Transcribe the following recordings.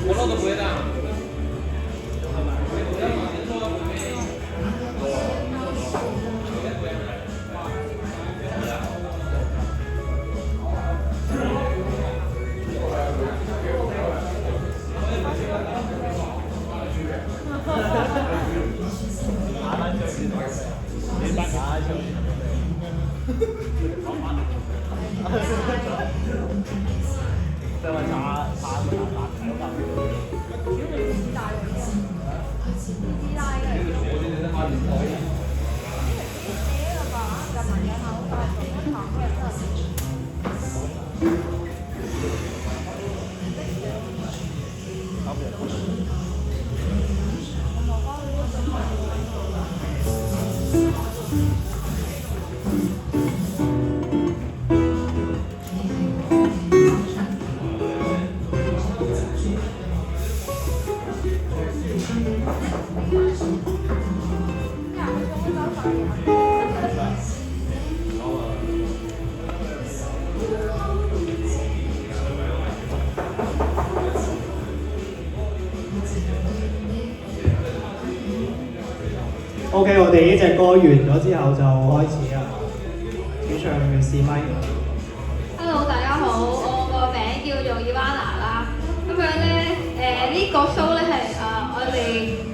我漏都不会的。OK， 我哋呢隻歌完咗之後就開始啦。主唱試咪。Hello， 大家好，我個名叫做 Ivana 啦。咁樣咧，呢個 show 咧係我哋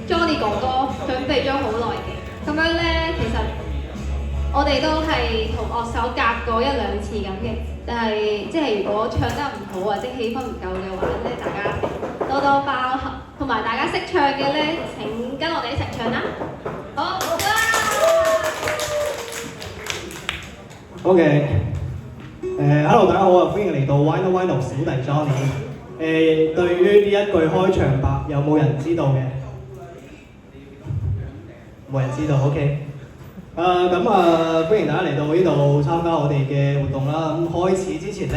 Johnny 哥哥準備咗好耐嘅。咁樣咧，其實我哋都係同樂手夾過一兩次咁嘅，但係即係如果唱得唔好或者氣氛唔夠嘅話咧，大家多多包涵。同埋大家識唱嘅咧，請跟我哋一齊唱啦。好OK， hello 大家好啊，歡迎嚟到 Wino Wino 小弟 Johnny。對於呢一句開場白有冇人知道嘅？冇人知道 ，OK。歡迎大家嚟到呢度參加我哋嘅活動啦。咁開始之前呢，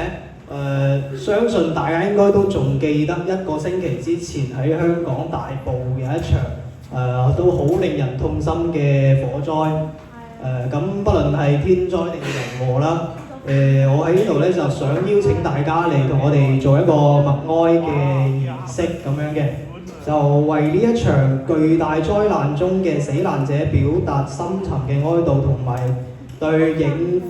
相信大家應該都仲記得一個星期之前喺香港大埔有一場都好令人痛心嘅火災。咁不論係天災定人禍啦，我喺呢度咧就想邀請大家嚟同我哋做一個默哀嘅儀式咁樣嘅，就為呢一場巨大災難中嘅死難者表達深沉嘅哀悼，同埋對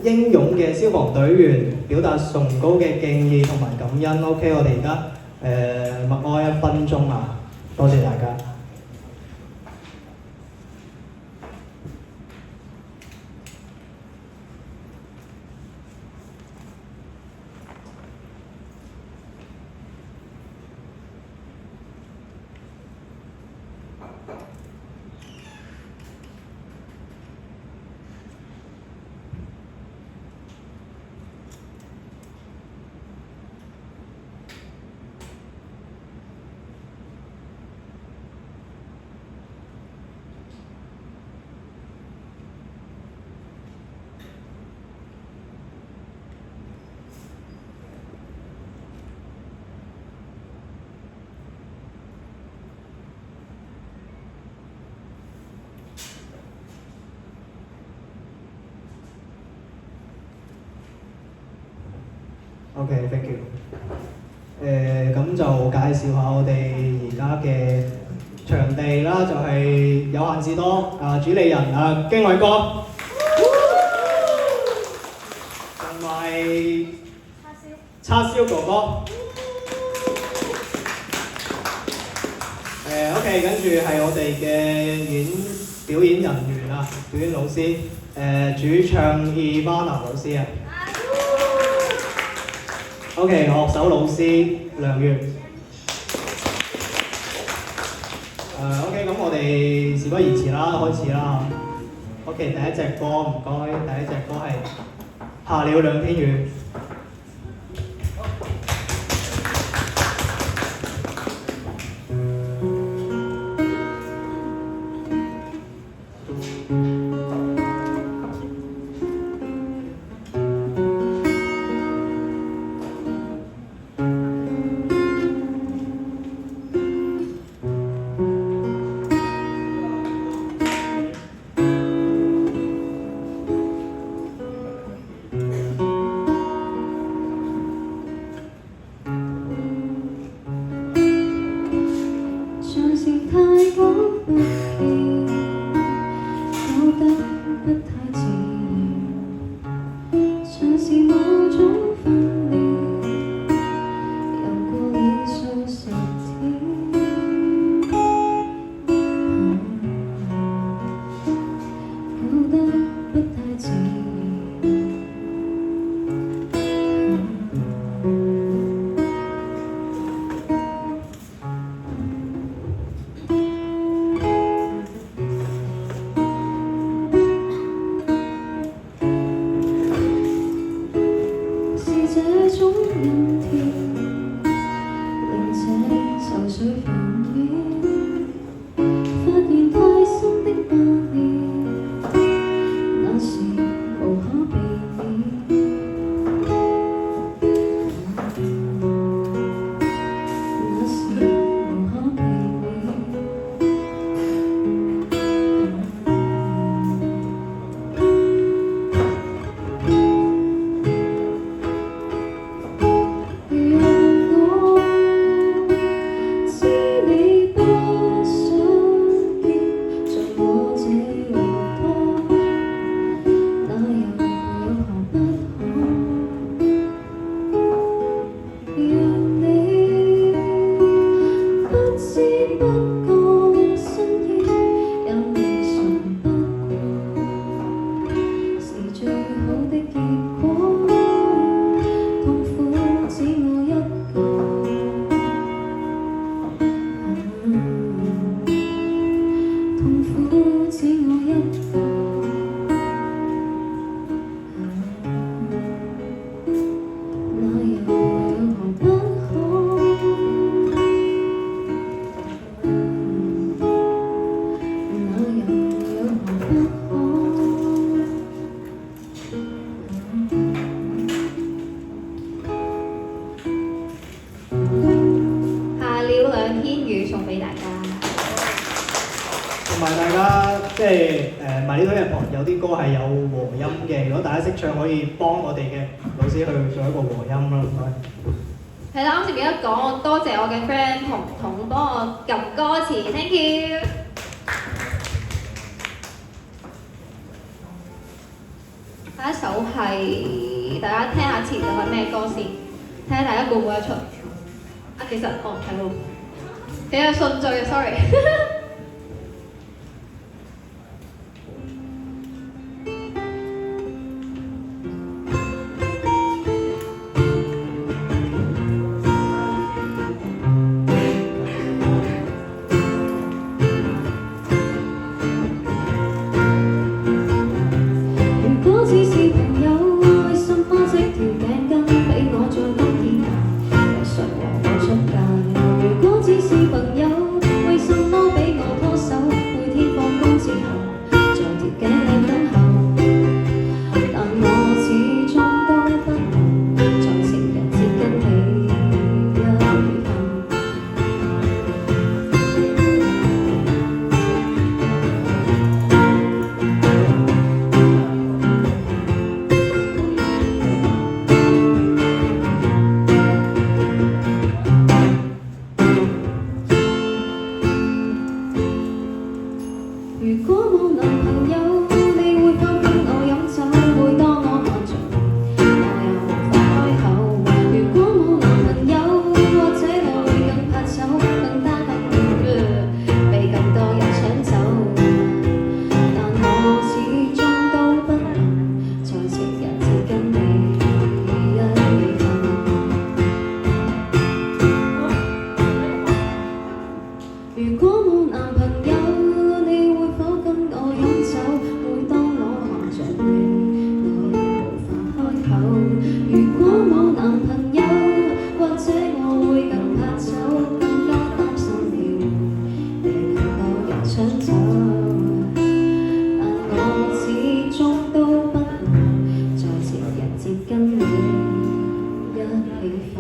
英勇嘅消防隊員表達崇高嘅敬意同埋感恩。OK， 我哋而家默哀1分鐘啊，多謝大家。OK，thank you。咁就介紹下我哋而家嘅場地啦，就係有限士多主理人經緯哥，同埋叉燒哥哥。OK， 跟住係我哋嘅表演人員啊，表演老師，主唱 Ivana 老師啊。OK， 樂手老師梁月。OK， 咁我哋事不宜遲啦，開始啦。OK， 第一隻歌唔該，第一隻歌係下了兩天雨。只我一個。那又有何不可？那又有何不可？下了兩天雨送俾大家。同埋大家即係My Little Airport 有啲歌係有和音嘅，如果大家識唱可以幫我哋嘅老師去做一個和音啦，唔該。係啦，啱先記得講，多謝我嘅 friend 彤彤幫我撳歌詞，thank you。下一首係大家聽下詞就係咩歌先，睇下大家估唔估得出。啊，其實係喎，你有順序嘅 ，sorry。如果只是朋友，為什麼織條頸巾俾我在冬天有誰和我出街？如果只是朋友，為什麼俾我拖手？每天放工之後，在條頸領等候。但我始終都不能在情人節跟你一起瞓。如果冇男朋友，你會否跟我飲酒？每當我看着你，我又無法開口。如果冇男朋友，或者我會更怕醜，更擔心被更多人搶走。但我始終都不能在情人節跟你一起瞓。如果冇男朋友，你會否跟我飲酒？每當我看着你，我又無法開口。如果冇男朋友，或者我會更怕醜，更加擔心了被更多人搶走。但我始終都不能在情人節跟你一起瞓。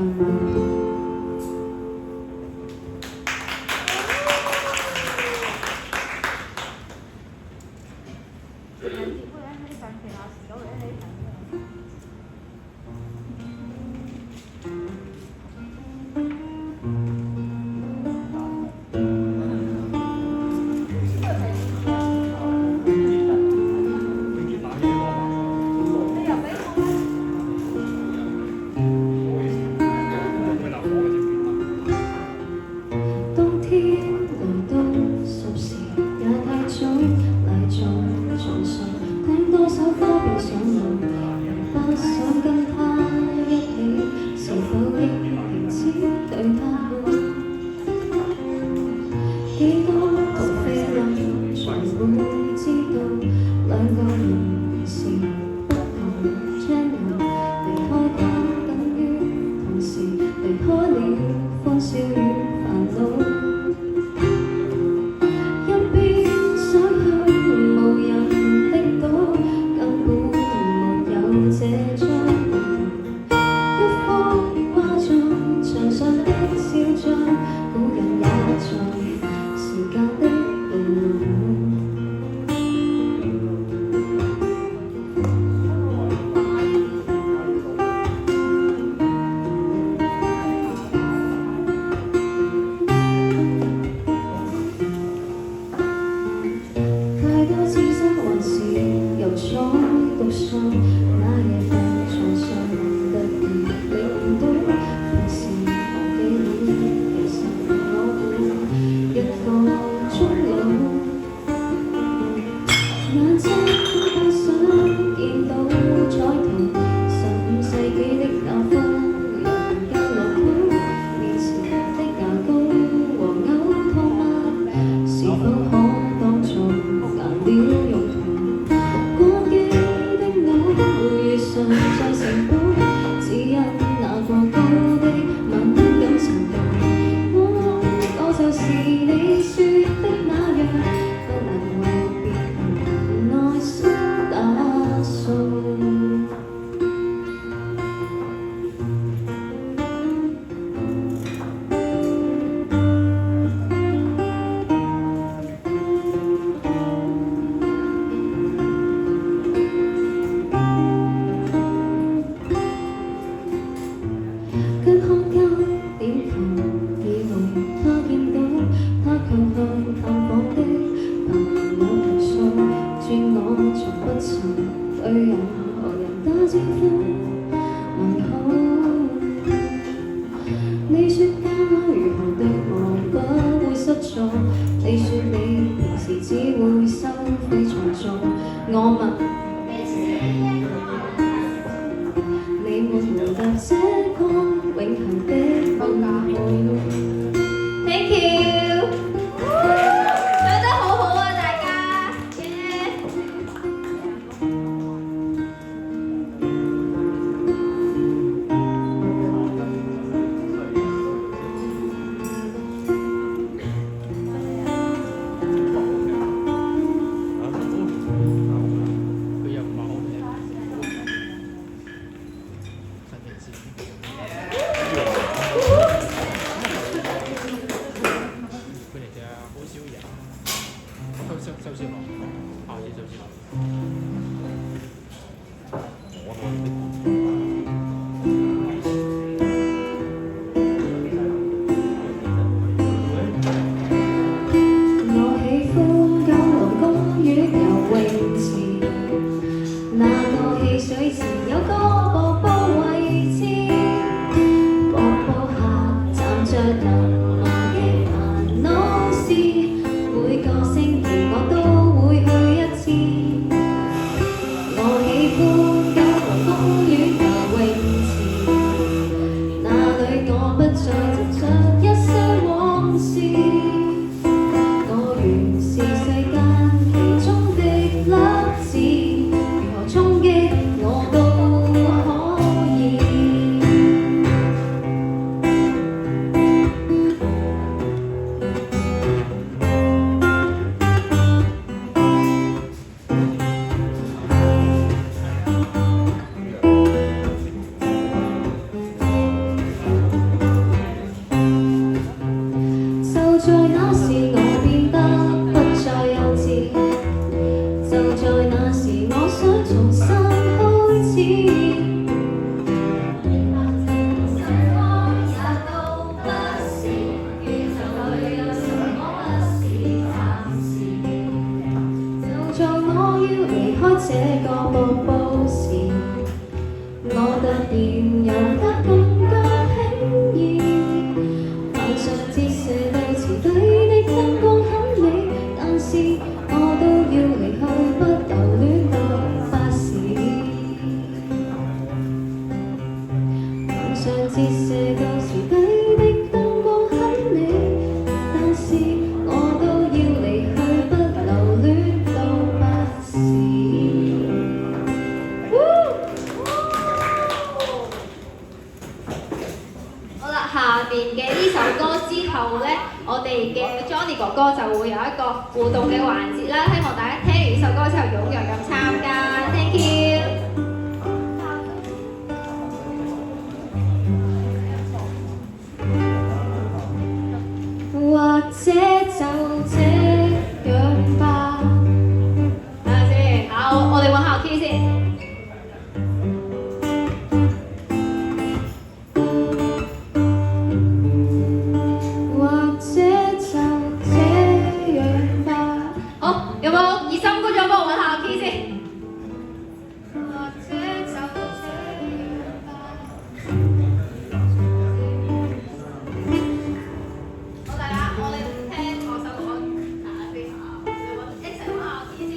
冬天來到10時也太早，賴在床上聽多首歌便上路，不想跟他一起，是否應停止對他好？幾多道菲林才會知道兩個人是不同 channel， 離開他等於同時離開了歡笑與煩惱。一邊想去無人的島，根本沒有這張一幅畫像牆上的肖像，古人也在時間的路。太多知識還是由初讀上，那夜瞓床上突然領到，平時忘記了，其實我會一個終老。眼睛不想見到彩圖，15世紀的那幅人間樂譜，面前的牙膏和嘔吐物，是否可當作顏用途。過激的我會遇上在城堡，只因那過高的敏感程度。我就是你說的那樣，不能為別人內心打掃。跟看家點頭，以為他見到，他卻向探訪的朋友投訴，轉我從不曾對任何人打招呼問好。你說家如何對我不會失措，你說你平時只會收費重做，我問。你沒回答這個永恆的問號。Thank you，唱得好好啊，大家。佢又唔係好靚，新年先。佢哋就好少人，收少落，下次收少落。我喜歡九龍公園游泳池，那個汽水池有個瀑布位置，瀑布下站着難忘的煩惱事，每個星期我都會去一次。我喜歡九龍公園游泳池，那裏我不再執着一些往事。我原是世間其中的粒子，如何衝擊我都可以。就在那時我變得不再幼稚，就在那時我想重新開始。什麼也都不是，宇宙裏有什麼不是暫時。就在我要離開這個瀑布時，我突然游得更加輕易。晚上折射到池底的燈光很美，但是我都要離去，不留戀到8時。晚上折射到池底的燈光很美，但是我都要離去，不留戀到8時。好啦，下邊嘅呢首歌之後呢，我哋嘅 Johnny 哥哥就會有一個互動嘅環節啦，希望大家聽完呢首歌之後踴躍咁參加。Thank you。或者就這樣吧。睇下先，我哋揾下 key 先。或者就這樣吧。好，有冇熱心觀眾幫我揾下 key 先？或者就這樣吧。好，大家，我哋聽我首歌，大家先一齊揾下 key 先。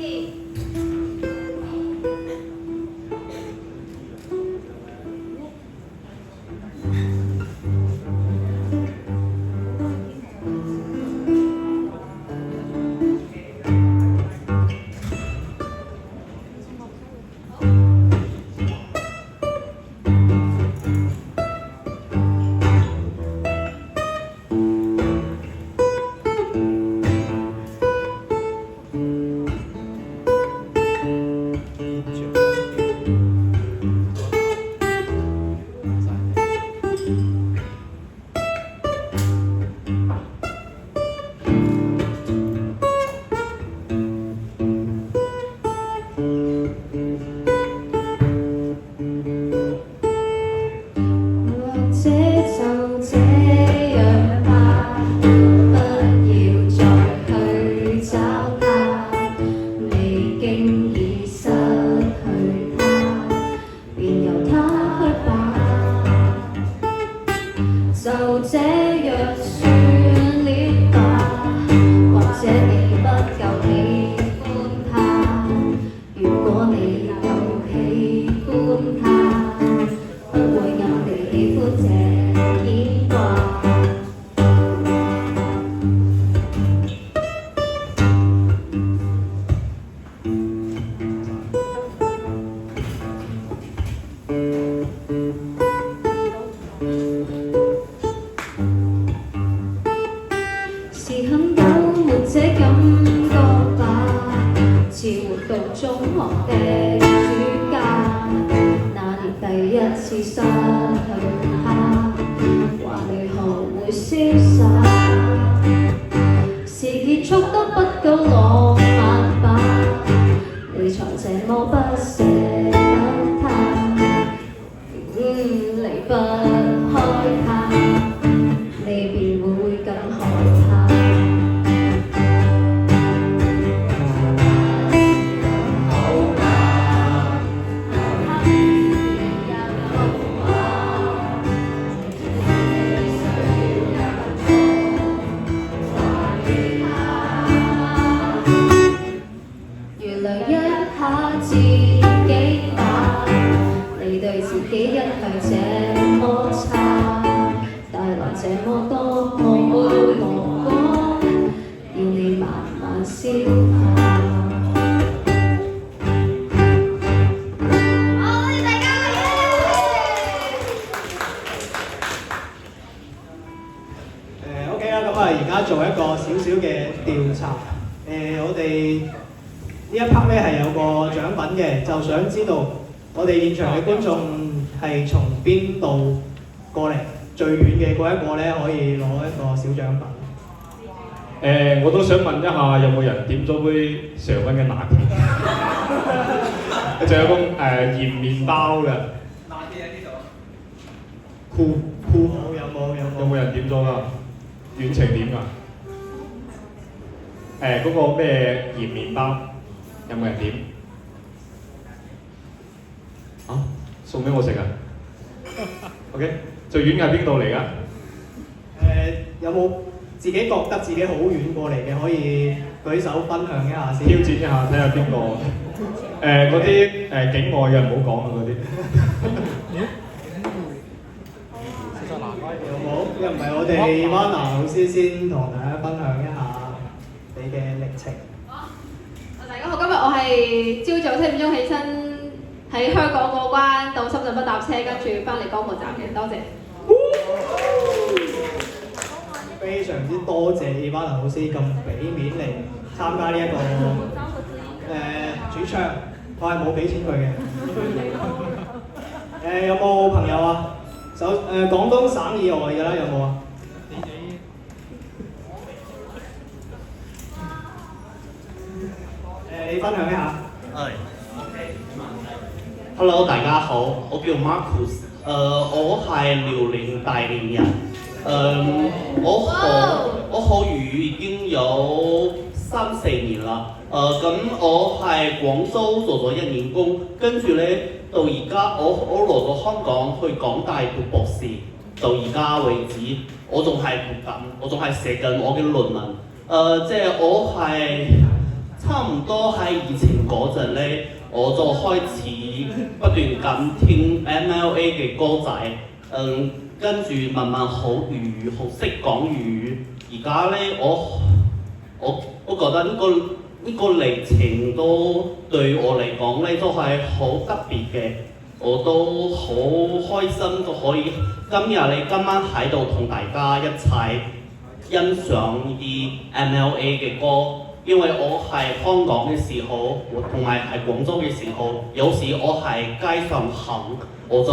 中學的暑假，那年第一次失去他，話你後會瀟灑，是結束得不夠浪漫吧？你才這麼不捨得他，離不開他，你便會更害怕。原諒一下自己吧，你對自己一向這麼差，帶來這麼多惡果，要你慢慢消化。好，多謝大家。OK 啦，咁啊，而家做一個少少嘅調查。我哋呢一 part 咧係有個獎品嘅，就想知道我哋現場嘅觀眾係從邊度過嚟，最遠嘅嗰一個咧可以攞一個小獎品。我都想問一下，有冇人點咗杯常溫嘅拿鐵？仲有個鹽麵包嘅。拿鐵喺呢度。酷有冇人點咗㗎？遠程點㗎？嗰個咩鹽麵包有冇人點？啊，送俾我食啊？OK， 最遠係邊度嚟㗎？有冇自己覺得自己好遠過嚟嘅，可以舉手分享一下先。挑戰一下，睇下邊個。嗰啲境外嘅唔好講啊，嗰啲。有冇？又唔係我哋 Ivana 老師先同大家分享一下你嘅歷程。大家好，今日我係朝早7點鐘起身，喺香港過關到深圳北搭車，跟住翻嚟江門站嘅，多謝。非常之多謝 Ivana 老師咁俾面嚟參加呢一個主唱，我係冇俾錢佢嘅。有冇朋友啊？廣東省以外嘅啦，有冇啊？你分享一下。Hello， 大家好，我叫 Marcus， 我係遼寧大連人，我學粵語已經有3-4年啦，咁我喺廣州做咗1年工，跟住咧到而家我落咗香港去港大讀博士，到而家為止我仲係讀緊，我仲係寫緊我嘅論文，即係我係差唔多喺疫情嗰陣咧，我就開始不斷咁聽 MLA 嘅歌仔，跟住慢慢學粵語，學識講粵語。而家咧，我覺得呢個歷程都對我嚟講咧都係好特別嘅，我都好開心都可以今晚喺度同大家一齊欣賞呢啲 MLA 嘅歌。因為我喺香港嘅時候，同埋喺廣州嘅時候，有時我喺街上行，我就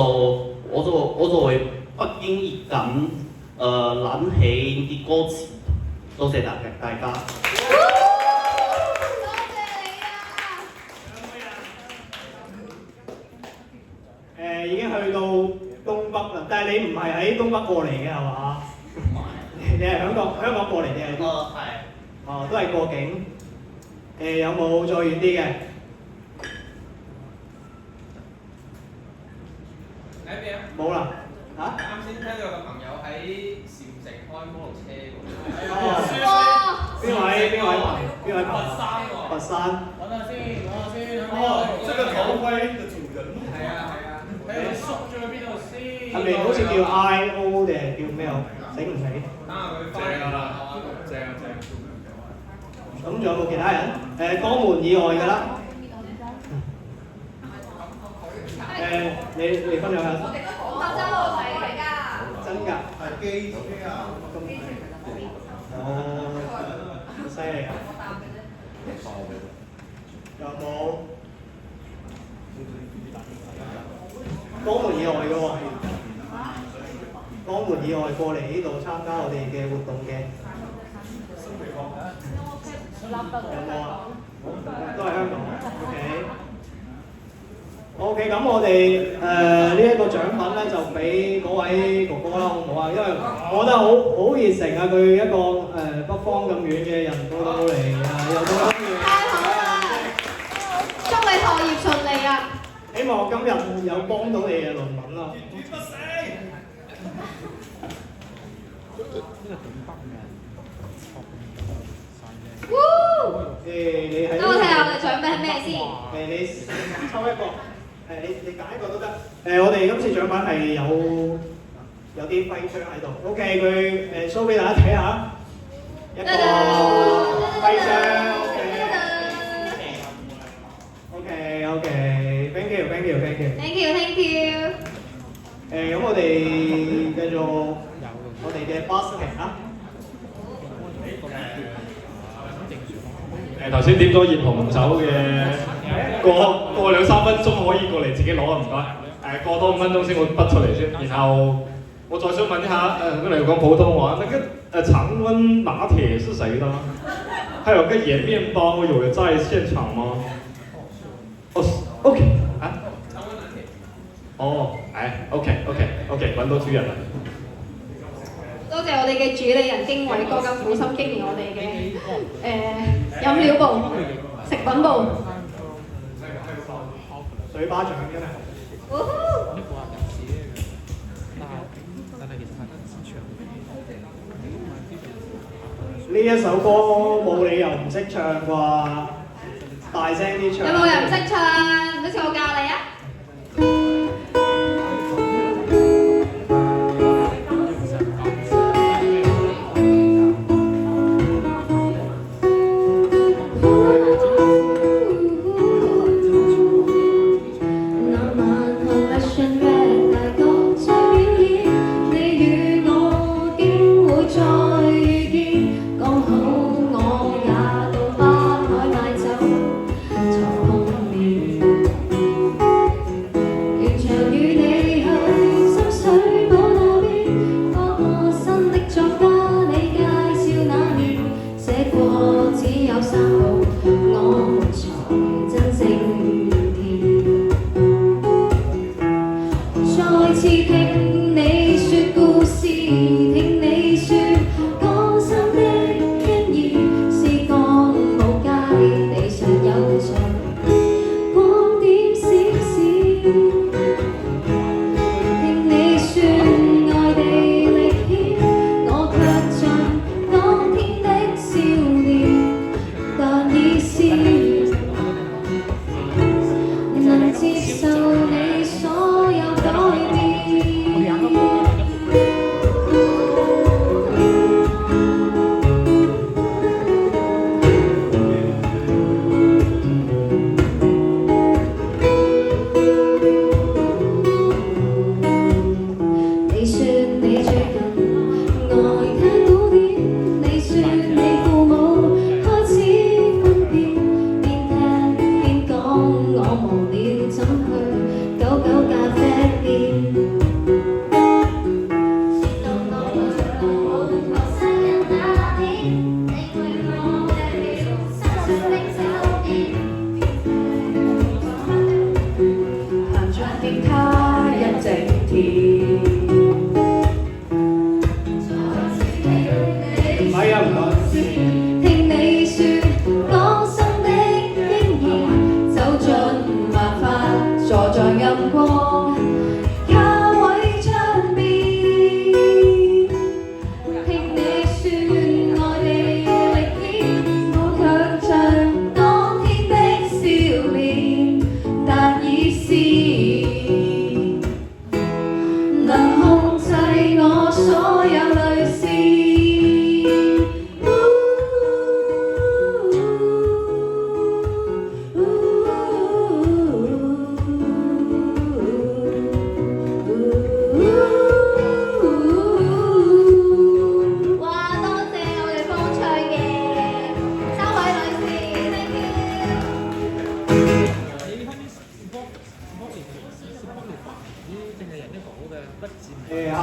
會不經意咁諗起啲歌詞。多謝大家。已經去到東北啦，但係你唔係喺東北過嚟嘅係嘛？你係香港過嚟定係？係。都係過境。有冇再遠啲嘅？喺邊啊？冇啦。嚇？啱先聽到有個朋友喺禪城開摩托車喎。邊位？佛山喎。佛山。揾下先。這個頭盔的主人。係啊。睇下你縮咗去邊度先。係咪好似叫 I.O. 定係叫咩啊？醒唔起？等下佢翻嚟啦。正。咁仲有冇其他人？江門以外嘅啦。你分享下。我哋都講下真喎，係㗎。真㗎？係機啊！好犀利啊！有冇江門以外嘅喎，江門以外過嚟呢度參加我哋嘅活動嘅，有冇啊？都係香港。OK， 咁我哋呢一個獎品咧就俾嗰位哥哥啦，好唔好啊？因為我覺得好熱誠啊，佢一個北方咁遠嘅人到嚟又到咁遠。太好啦！祝你學業順利啊！希望今日有幫到你嘅論文啦。你喺等我睇下我哋獎品係咩先。你抽一個，你揀一個都得。我哋今次獎品係有啲徽章喺度。OK， 佢show俾大家睇下，一個徽章。OK，thank you。咁我哋繼續我哋嘅 busking 啊。頭先點咗熱紅酒嘅，過2-3分鐘可以過嚟自己攞啊，唔該。過多5分鐘先，我筆出嚟先。然後我再想問一下，跟你講普通話，那個常溫拿鐵是誰的？還有個鹽麵包有人在現場嗎？哦 ，OK 啊。哦，OK，揾到主人啦。多謝我哋嘅主理人經緯哥咁苦心經營我哋嘅飲料部、食品部。水巴掌真係。呢一首歌冇理由唔識唱啩，大聲啲唱。有冇人唔識唱？好似我教你啊！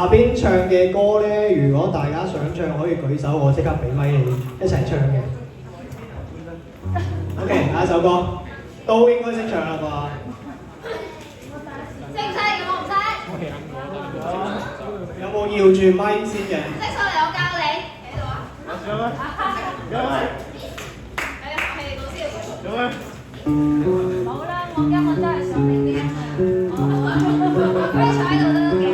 下邊唱嘅歌咧，如果大家想唱，可以舉手，我即刻俾咪你一齊唱嘅。OK， 下一首歌都應該識唱啦啩？識唔識？我唔識。有冇搖住咪先嘅？識上嚟我教你。喺度啊。有咩？有咩？你客氣，老師要講。有咩？好啦，我今日真係想你啲啊。可以坐喺度都幾。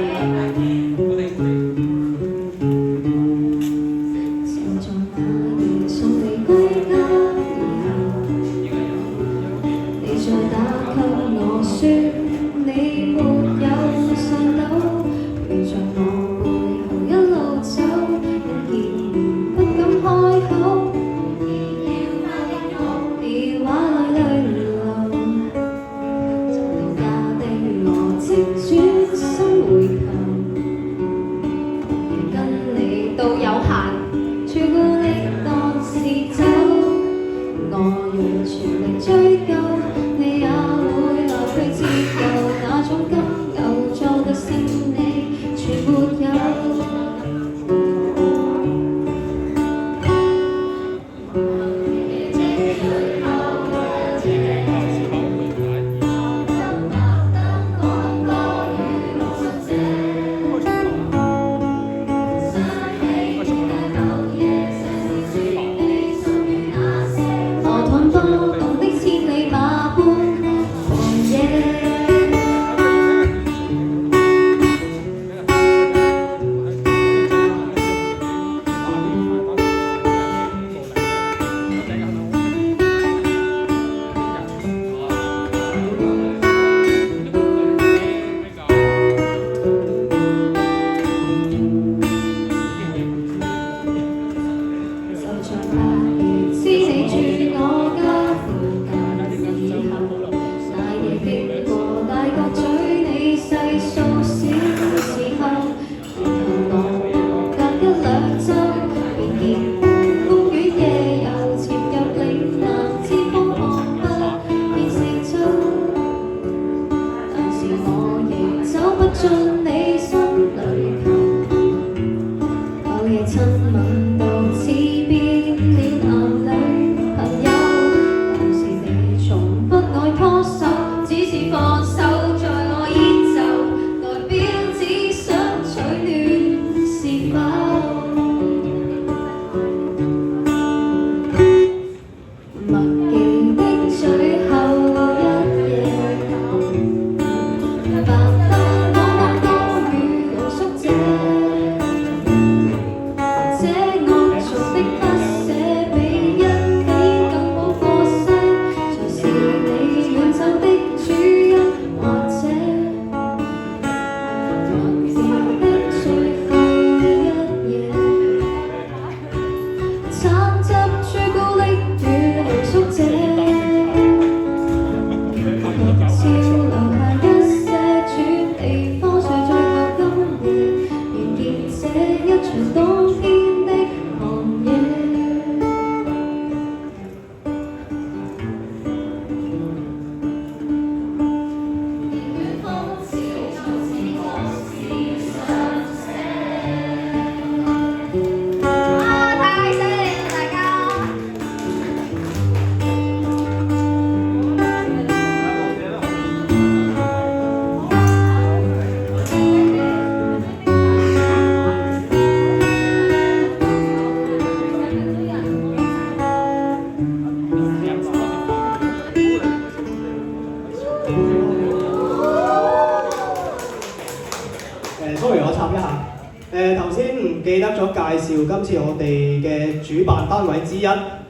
頭先唔記得咗介紹今次我哋嘅主辦單位之一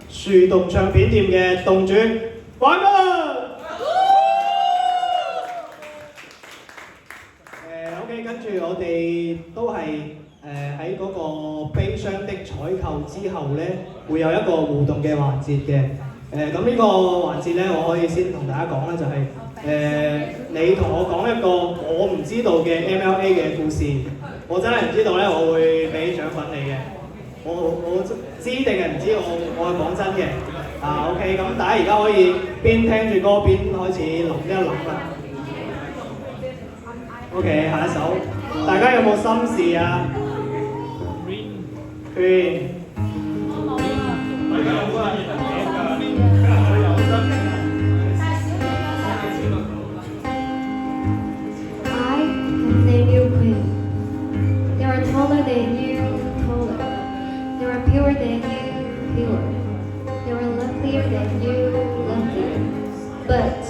樹洞唱片店嘅洞主玩啦！OK， 跟住我哋都係喺嗰個悲傷的採購之後咧，會有一個互動嘅環節嘅。咁呢個環節咧，我可以先同大家講咧，就係你同我講一個我唔知道嘅 MLA 嘅故事，我真係唔知道咧，我會俾獎品你嘅。我知定係唔知，我係講真嘅。OK， 咁大家而家可以邊聽住歌邊開始諗一諗啦。OK， 下一首，大家有冇心事啊 ？Green。I have named you Queen. You are taller than you, taller. You are purer than you, pure. You are lovelier than you, lovelier. But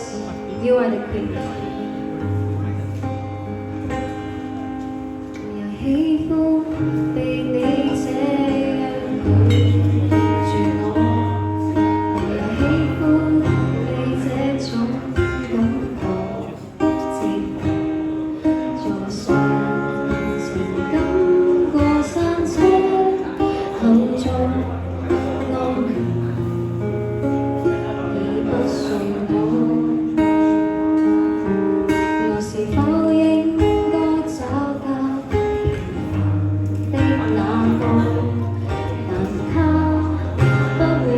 you are the Queen. 我也喜歡被你這樣拒絕我，我也喜歡你這種感覺接坐上情感過山車，口中安眠，已不信我。我是否應該找他平凡的那個？但他不會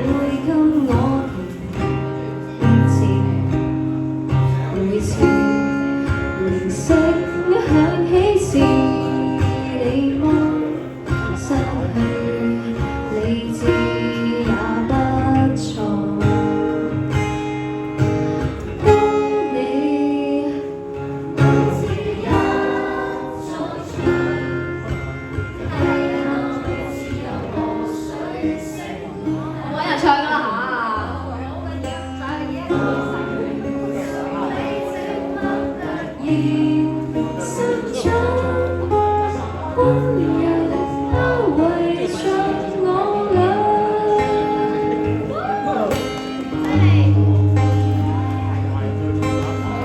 跟我甜甜每次鈴聲響起是你麼？失去理智也不錯。當你每次一在場，睇下自由河水聲。揾人唱㗎啦嚇！生長溫柔包圍着我倆。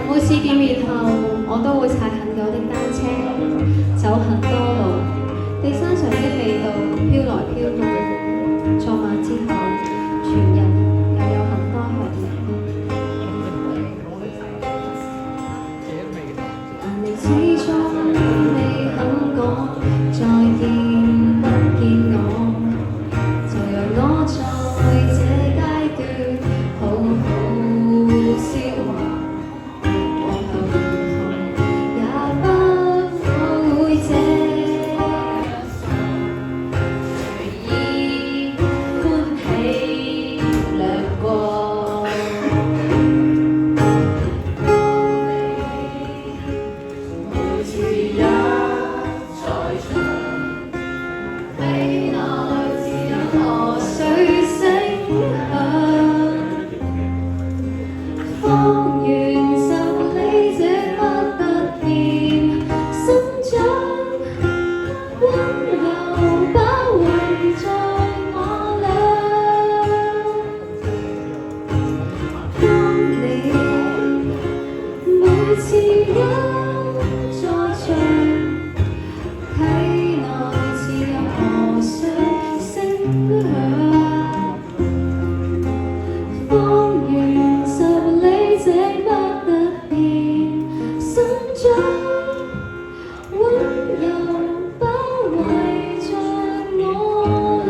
每次見面後，我都會踩很久的單車，走很多路，地山上的味道飄來飄去。坐晚之後，全人又有很多吃力。但你始終未肯講再見不見我，就讓我在這階段好好消化。往後如何也不會這樣隨意歡喜掠過。每次一在場，被那自由河水聲響，方圓10里這不突然生長，溫柔包圍着我倆。當你每次一在場，體內自由河水聲響，方圓10里這不突然生長，溫柔包圍着我倆。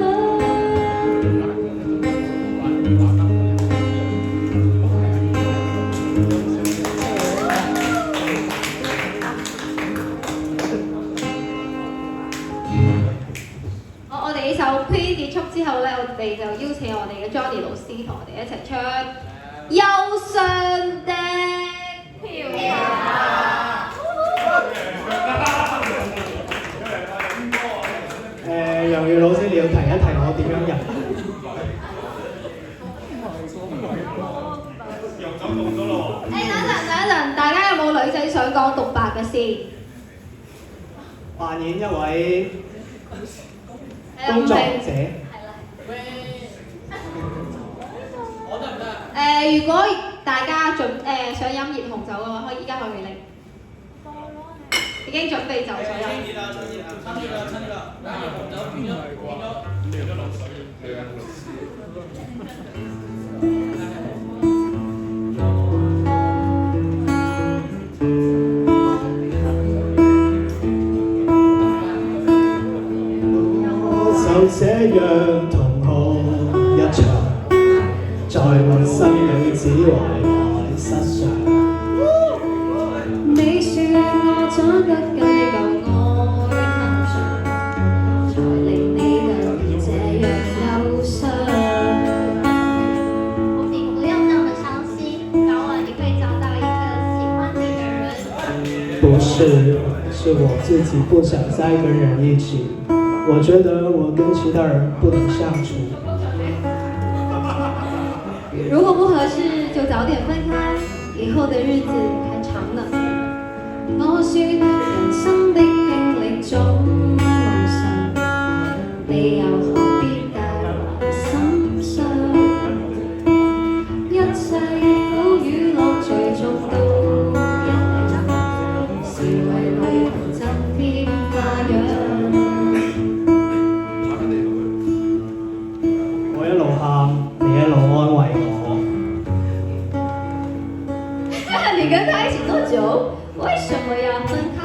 我哋呢首 Queen 結束之後咧，我哋就邀請我哋嘅 Johnny 老師同我哋一齊唱《憂傷的漂流》。楊宇老師，你要提一提我點樣入？等陣，大家有冇女仔想講獨白嘅先？扮演一位工作者。如果大家想飲熱紅酒嘅話，依家可以拎。已經準備就緒啦。就這樣同哭一場，在我心裏只懷懷失常。你說我長不是，是我自己不想再跟人一起。我觉得我跟其他人不能相處。如果不合適，就早點分開，以後的日子還長呢。我說人生的經歷總無常，你又何必介懷心傷？一切苦與樂最終都一樣，是為旅途增添花樣。我一路喊，你一路安慰我。你跟他一起多久？為什麼要分開？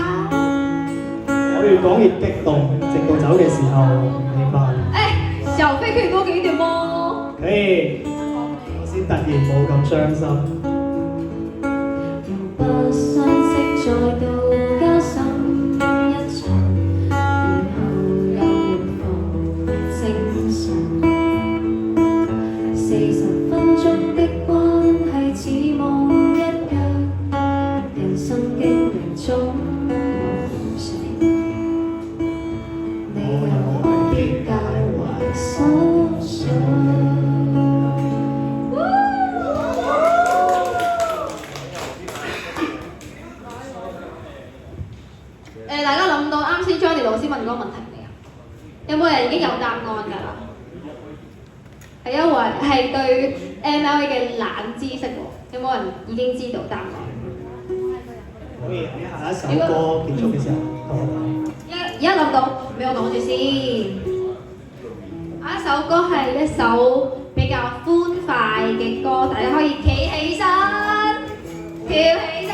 我越講越激動，直到走嘅時候，你問：小費可以多給一點嗎？可以，我先突然冇咁傷心。又不相識，再度交心一場，然後又回復正常。40分鐘的關係似夢一樣，人生經歷中無常，你又何必介懷心傷？大家諗到啱先 Johnny 老師問嗰個問題未啊？有冇人已經有答案㗎啦？係因為係對 MLA 嘅冷知識喎，有冇人已經知道答案？可以喺下一首歌結束嘅時候同我講。而家諗到，俾我講住先。下一首歌係一首比較歡快嘅歌，大家可以企起身，跳起身，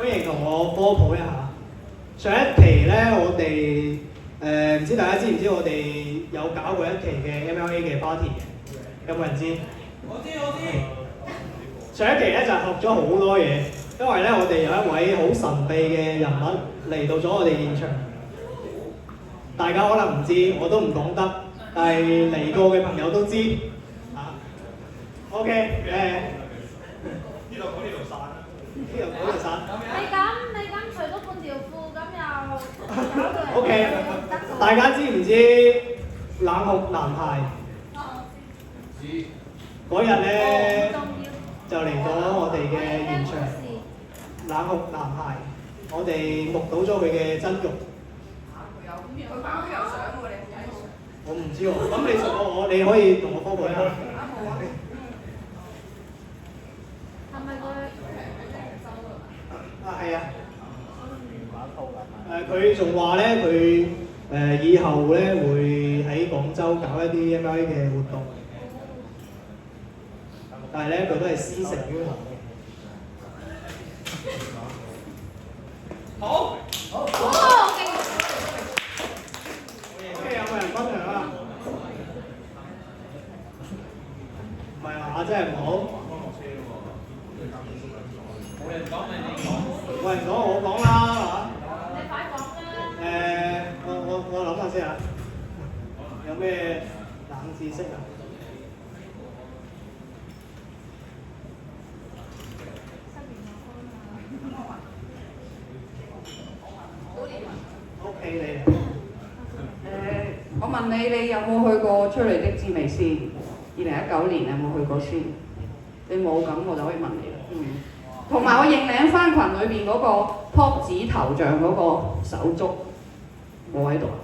歡迎同我科普一下。上一期咧，我哋唔知大家知唔知我哋有搞過一期嘅 MLA 嘅 party 嘅，有冇人知？我知。上一期咧就學咗好多嘢，因為咧我哋有一位好神秘嘅人物嚟到咗我哋現場，大家可能唔知，我都唔講得，但係嚟過嘅朋友都知。啊 ，OK， 呢度講呢度散啦，呢度講呢度散。你咁除咗半條褲，咁又 OK， 大家知唔知冷酷男孩？嗰日咧就嚟咗我哋嘅現場，冷酷男孩，我哋目睹咗佢嘅真容。佢擺有相喎，你睇冇？我唔知喎，咁你熟過我，你可以同我科普一下。係咪佢？啊，係啊。佢仲話咧，佢以後咧會喺廣州搞一啲 MLA 嘅活動，但係咧佢都係師承於我嘅。好。OK， 有冇人分享啊？唔係話真係唔好。冇人講咪你講。冇人講我講啦嚇。你快講啦。我諗下先啊。有咩冷知識啊？OK， 你嚟。我問你，你有冇去過催淚的滋味先？2019年有冇去過先？你冇咁，我就可以問你啦。同埋我認領翻群裏邊嗰個 pop 子頭像嗰個手足，冇喺度啊？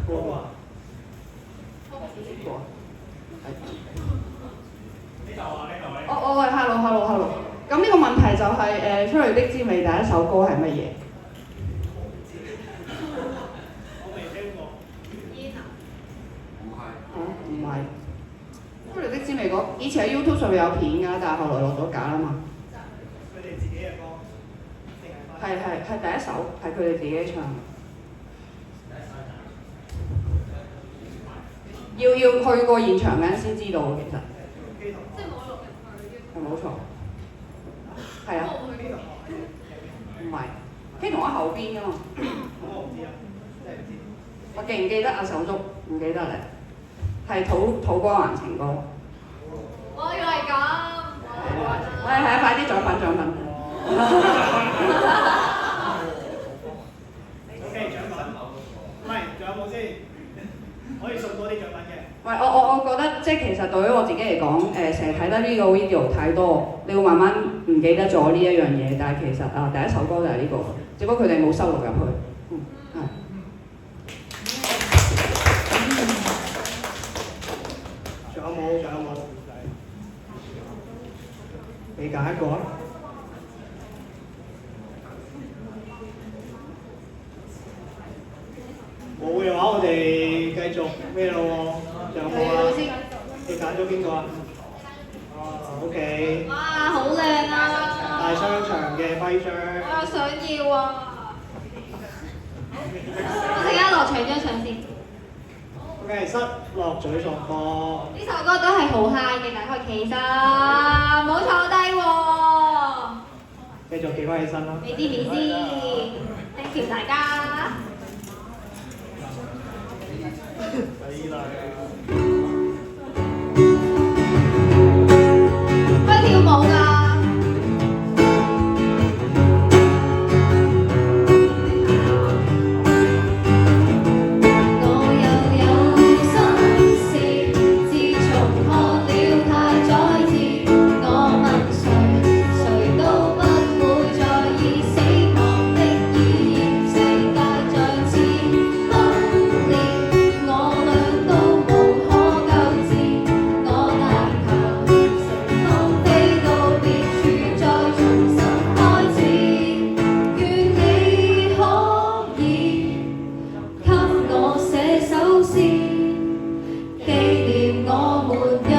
邊個啊？我係 hello。咁呢個問題就係催淚的滋味第一首歌係乜嘢？唔係，催淚的滋味嗰以前喺 YouTube 上面有片㗎，但係後來落咗架啦嘛。佢哋自己嘅歌，係第一首，係佢哋自己唱。要去過現場嘅人先知道其實。即係冇錄入去。係冇錯。係啊。唔係，K 同我後邊㗎嘛。我唔知啊，真係唔知。我記唔記得啊手足？唔記得咧。係土瓜灣情歌。我以為咁。係啊，快啲獎品。OK， 獎品。唔係，仲有冇先？可以送多啲獎品嘅。喂，我覺得即係其實對於我自己嚟講，成日睇得呢個 video 太多，你會慢慢唔記得咗呢一樣嘢。但係其實第一首歌就係呢個，只不過佢哋冇收錄入去。仲有冇？你揀一個啊！冇嘅話，我哋繼續咩咯喎？仲有冇啊？你揀咗邊個啊？OK。哇，好靚啊！大商場嘅徽章。我又想要啊！我陣間落場張相先。OK， 失落嘴唇歌。呢首歌都係好 high 嘅，大家企身，唔好坐低喎。繼續企翻起身啦。俾啲面先 ，thank you 大家。可以跳舞㗎。紀念我們約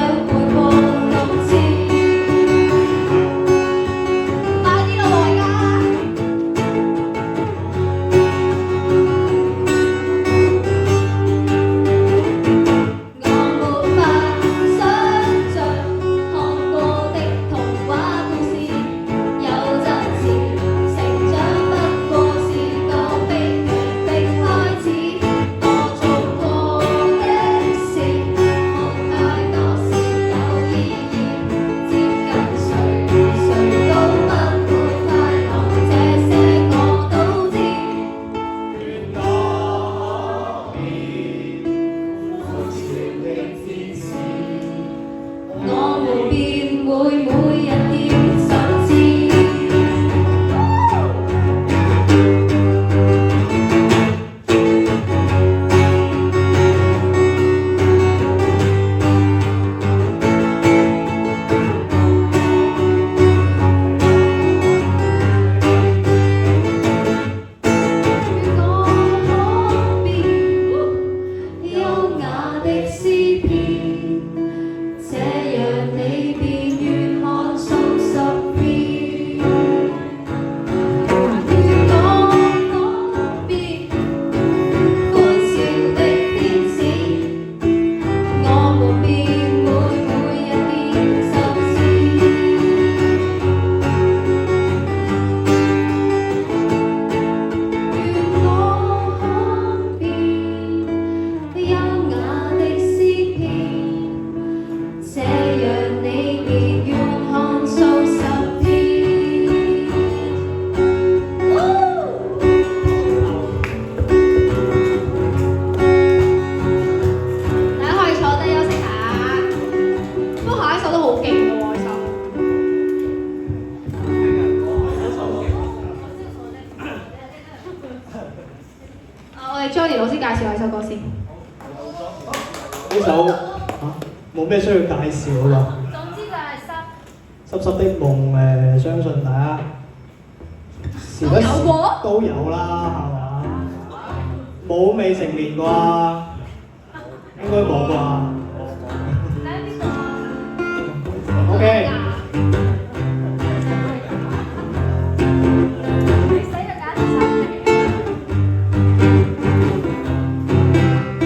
呢首冇咩需要介紹啊嘛。總之就係濕。濕濕的夢相信大家時不時都有啦，係嘛？冇未成年啩？應該冇啩？OK。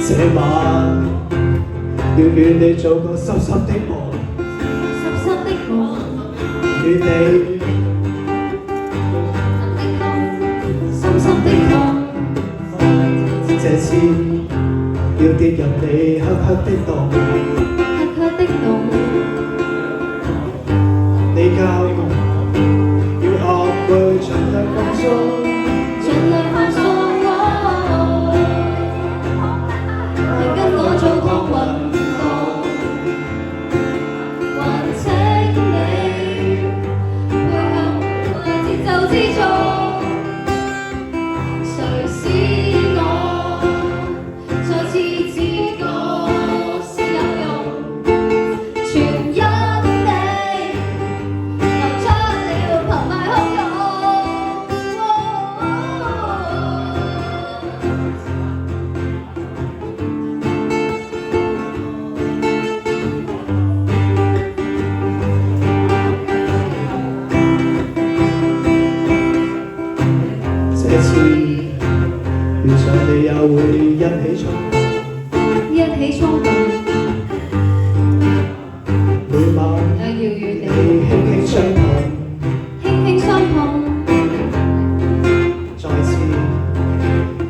這晚要與你做個濕濕的夢，濕濕的夢，與你深深的夢，這次要跌入你黑黑的洞，黑黑的洞，你教我要學會盡量放鬆，盡量放鬆。跟我做趟運動，還請你配合我節奏之中，誰使我再次自覺是有用，全因你流出了澎湃洶湧。這次遇上你也會一起衝動，一起衝動，每晚要與你你輕輕相碰，輕輕相碰，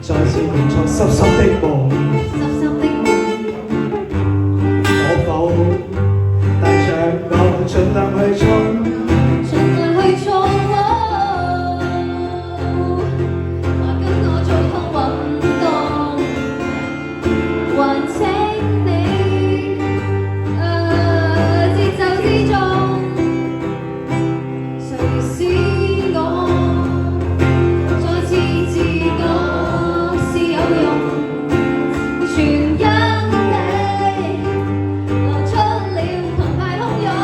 再次共創濕濕的夢，濕濕的夢，可否帶着我盡量去衝？盡量去衝。還跟我做趟運動，還請你節奏之中，誰使我再次自覺是有用，全因你流出了澎湃洶湧。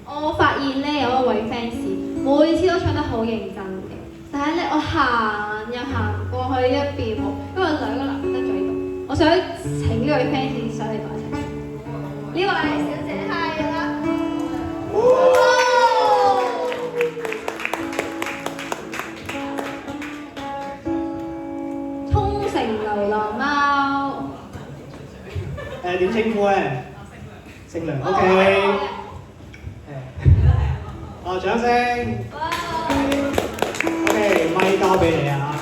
我發現咧有一位 fans 每次都唱得好認真嘅，但係咧我行又行唔過去一邊喎，因為兩個男仔喺度。我想請呢位 fans 上嚟同我一齊唱。呢位小姐係啦。沖繩流浪貓。點稱呼咧？姓梁 OK。掌聲。OK， 咪交俾你啊！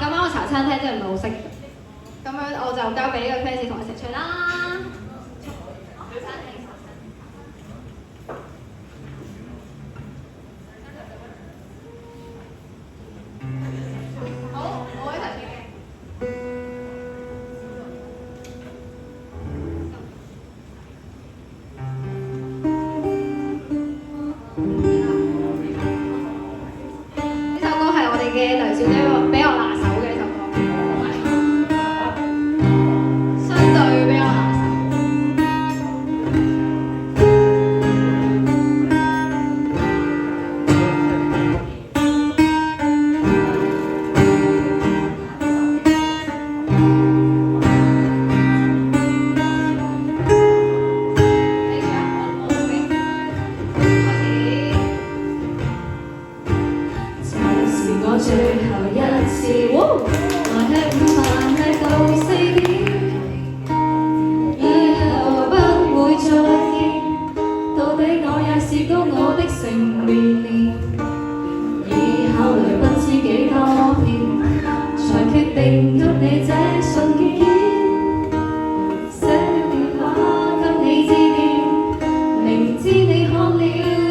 咁啱我茶餐廳真係唔係好識，咁樣我就交俾呢個 fans 同我一齊唱啦。好，我一齊唱嘅。呢首歌係我哋嘅梁小姐比較拿手嘅一首歌，相對比較拿手。最後一次，來吃午飯吃到4點，以後不會再見。到底我也是高我的成年，已考慮不知幾多遍，才決定給你這信件。寫了電話給你致電，明知你看了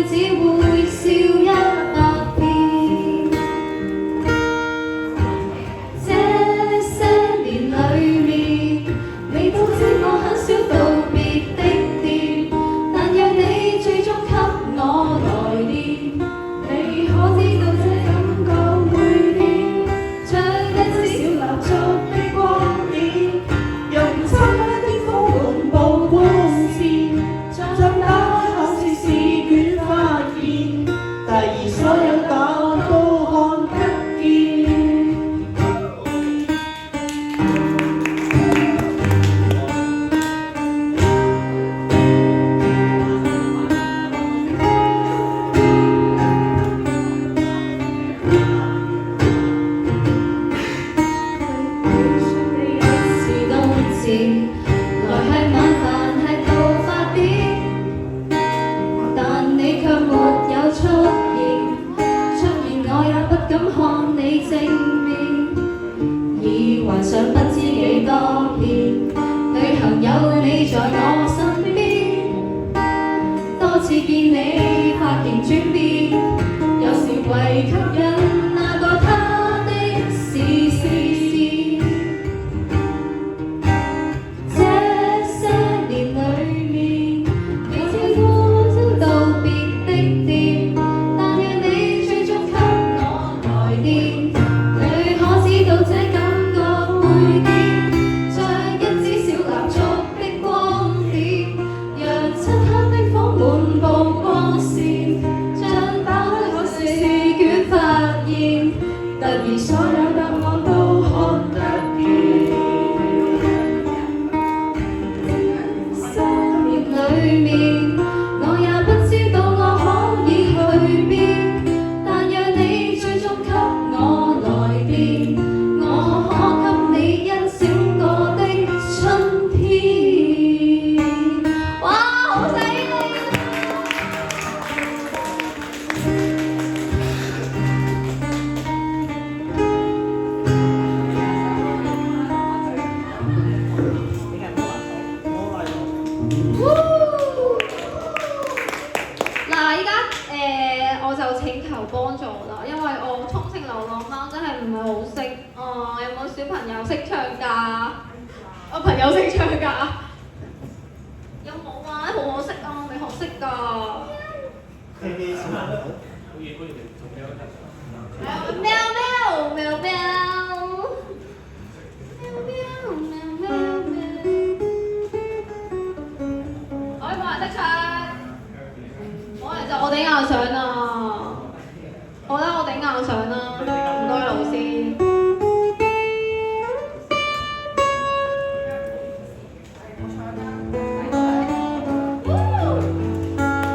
只會笑100遍。這些年裏面，你都知我很少道別的店，但若你最終給我來電，你可知道這感覺會變？將一支小蠟燭的光點，用漆黑的風滿布光線，像打開試試卷發現，第二所有答案都看得見。但你卻沒有出現我也不敢看你正面，已幻想不知幾多遍，旅行有你在我身邊，多次見你髮型轉變，有時為吸引那個他的視線。這些年裏面，你知我想道別的店，但願你最終給我來電，你可知道這感覺會變？將一支小蠟燭的光點，讓漆黑的房滿布光線，將打開試卷發現，突然所有答案都看得見。3年裏面，我也不知道我可以去邊，但若你最終給我來電，我可給你一整個的春天。哇，好犀利嗱，依家我就請求幫助啦，因為我充斥流浪貓真係唔係好識。有冇小朋友識唱㗎？我朋友識唱㗎？有冇啊？好可惜啊，我未學識㗎。喵喵喵喵，可以冇人識唱？冇人就我頂硬上啊！好啦，我頂硬上啦，唔該老師。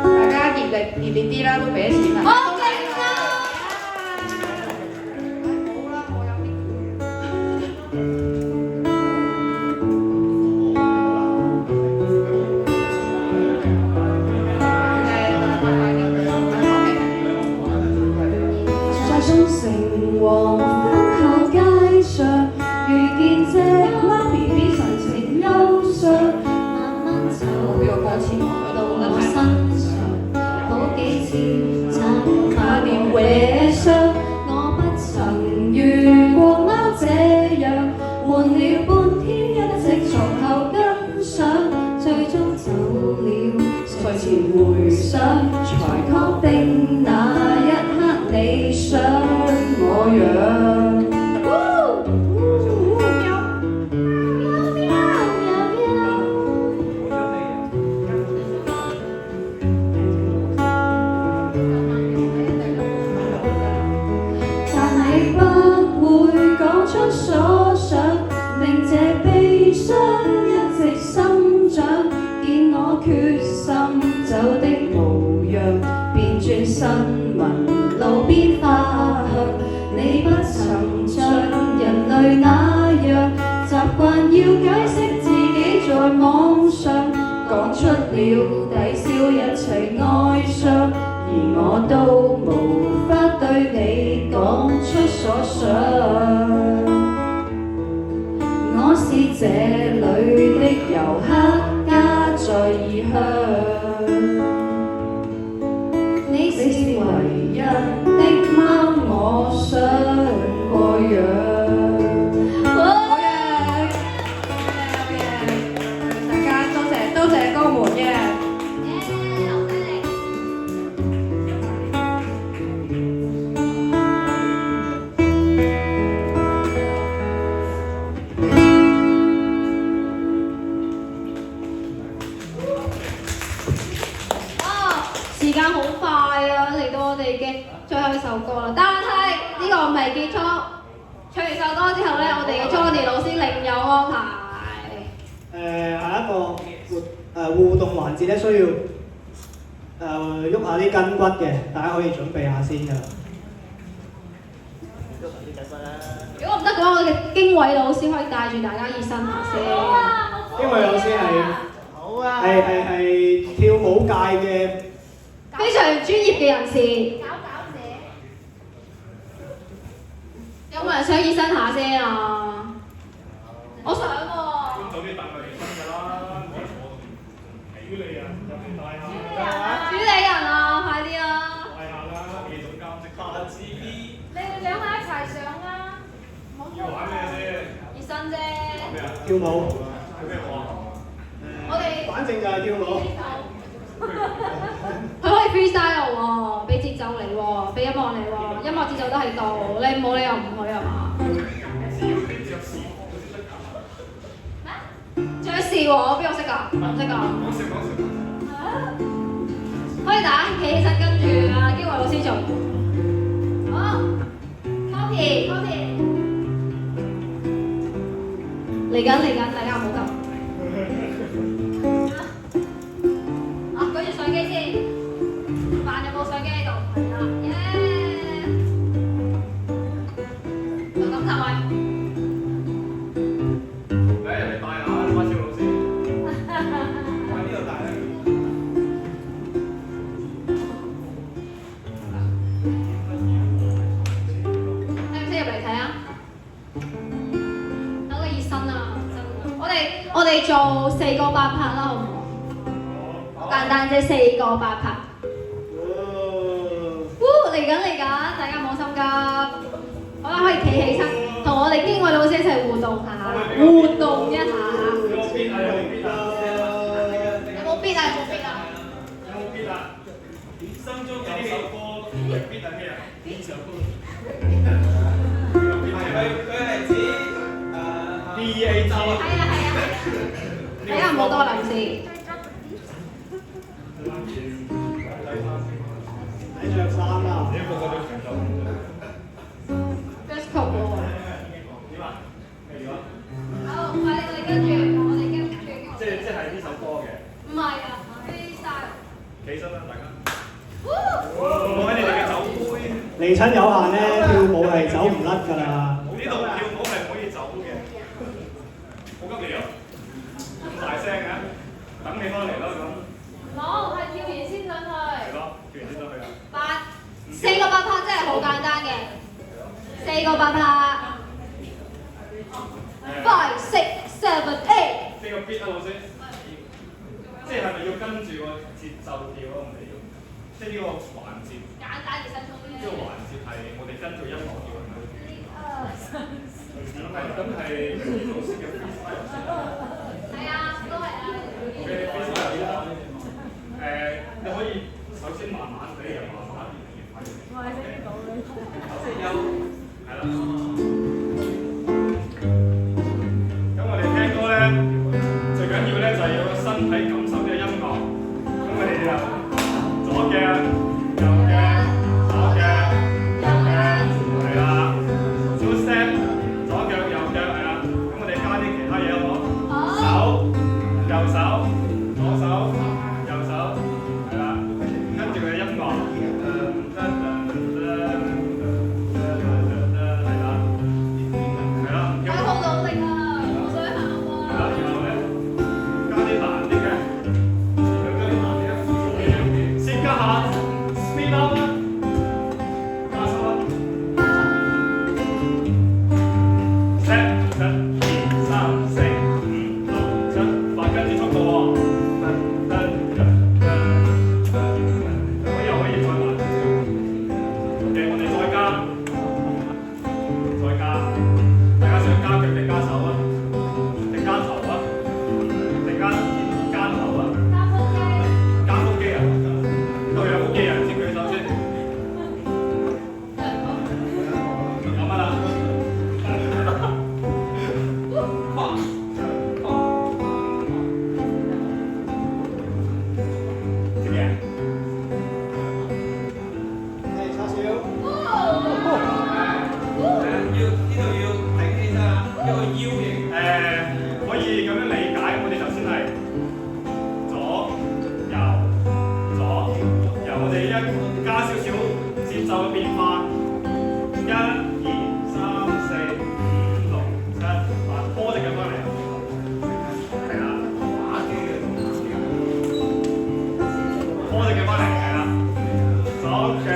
大家熱烈啲啦，都俾咗錢啦。好勁啊！好啦，我有在中城黃昏後街上，遇見隻貓 BB 神情憂傷，慢慢走到我身上，好幾次慘怕連搲傷。我不曾遇過貓這樣，換了半天一直從後跟上，最終走了，睡前回想，才確定那一刻你想我樣。但你不會講出所想，令這悲傷一直生長。見我決心走的模樣，便轉身問路邊花香。你不了，抵消一切哀傷，而我都無法對你講出所想。我是這裏的遊客，家在異鄉。你是唯一的貓，我想過養。好嘢，大家多謝哥們嘅。時間好快啊，嚟到我哋嘅最後一首歌啦。但係呢個未結束，唱完首歌之後咧，我哋嘅 Johnny 老師另有安排。下一個互動環節咧，需要喐下啲筋骨嘅，大家可以準備下先㗎啦。如果唔得嘅話，我哋嘅經緯老師可以帶住大家熱身下先。經緯老師係跳舞界嘅非常專業嘅人士。有冇人想熱身下先啊？我想喎。早啲等佢起身㗎啦，唔係我主理人入邊帶下。主理人啊，快啲啊！帶下啦，技總監識下 TV。你哋兩下一齊上啦，要玩咩先？熱身啫。玩咩啊？跳舞。跳咩舞啊？我哋反正就係跳舞。佢可以 freestyle 喎，俾節奏你喎，俾音樂你喎，音樂節奏都喺度，你冇理由唔去係嘛？着士喎，邊個識㗎？唔識㗎。可以大家企起身跟住啊，經緯老師做。好 ，copy。嚟緊，大家唔好急。舉住相機先，扮有冇相機喺度？係啦，耶！就咁就係。嚟人哋帶下花超老師，喺呢度帶啦。睇唔睇入嚟睇啊？等佢熱身啊！我哋做4個8拍啦，好唔好？簡單啫，4個8拍。嚟緊，大家唔好心急。好啦，可以企起身，同我哋經緯老師一齊互動下，互動一下。有冇 beat 啊？有冇 beat 啊？有冇 beat 啊？心中有首歌，beat 係咩啊？邊首歌？佢係指BAT。係啊。大家唔好多諗事。你着衫啦。你個個都長袖。Dress code 喎。點啊？咩啊？好，快啲我哋跟住。即係呢首歌嘅。唔係啊 ，freestyle。起身啦，大家。我喺你哋嘅酒杯。嚟親有限咧，跳舞係走唔甩㗎啦。呢度跳舞係唔可以走嘅。好急嚟啊！咁大聲嘅，等你翻嚟啦咁。冇，係跳完先上去。係咯，跳完先上去啊。4個8拍真係好簡單嘅，4個8拍。5、6、7、8。呢個 beat 啊，老師。即係咪要跟住個節奏跳啊？我哋要，即係呢個環節。簡單熱身操啫。呢個環節係我哋跟住音樂跳係咪？咁係老師嘅 freestyle。係啊，都係啊。嘅 freestyle 你可以首先慢慢地又慢慢越快。我係識到嘅。先有。係啦。咁我哋聽歌咧，最緊要咧就係要個身體感受呢個音樂。咁我哋就左腳、右腳、左腳、右腳，係啦。two step，左腳、右腳係啦。咁我哋加啲其他嘢好唔好？手、右手、左手、右手，係啦。跟住佢嘅音樂，係啦。加腳定加手啊？定加頭啊？定加頭啊？加腹肌啊？都有腹肌人先舉手先。有乜啦？食嘢。係叉燒。可以咁樣理解，我哋頭先係左右，我哋一加少少節奏嘅變化，1、2、3、4、5、6、7、8，波隻腳翻嚟，係啦，波隻腳翻嚟，係啦，左腳。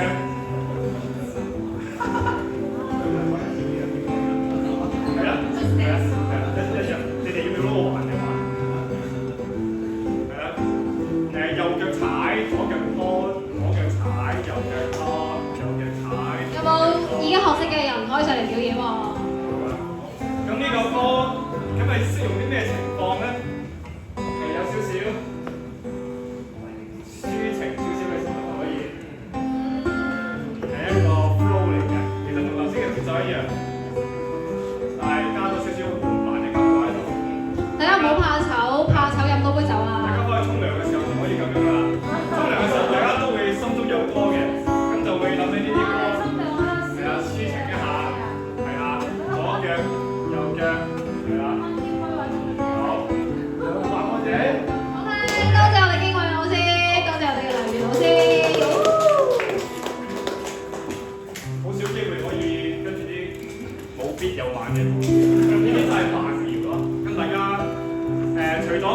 已經學識嘅人可以上嚟表演喎。咁呢個歌，咁係適用啲咩情況咧？有少少抒情少少嘅時候可以，係一個 flow 嚟嘅。其實同頭先嘅節奏一樣，但係加咗少少緩慢嘅感覺喺度。大家唔好怕醜，怕醜飲多杯酒啊！大家可以沖涼嘅時候就可以咁樣啦。沖涼嘅時候，大家都會心中有歌嘅，咁就會諗起呢啲歌。抒情一下，係啦，左腳、右腳，係啦，好，還我哋。多謝我哋經緯老師，多謝我哋嘅梁元老師。好少機會可以跟住啲冇 beat 又慢嘅，呢啲都係慢搖咯。咁大家除咗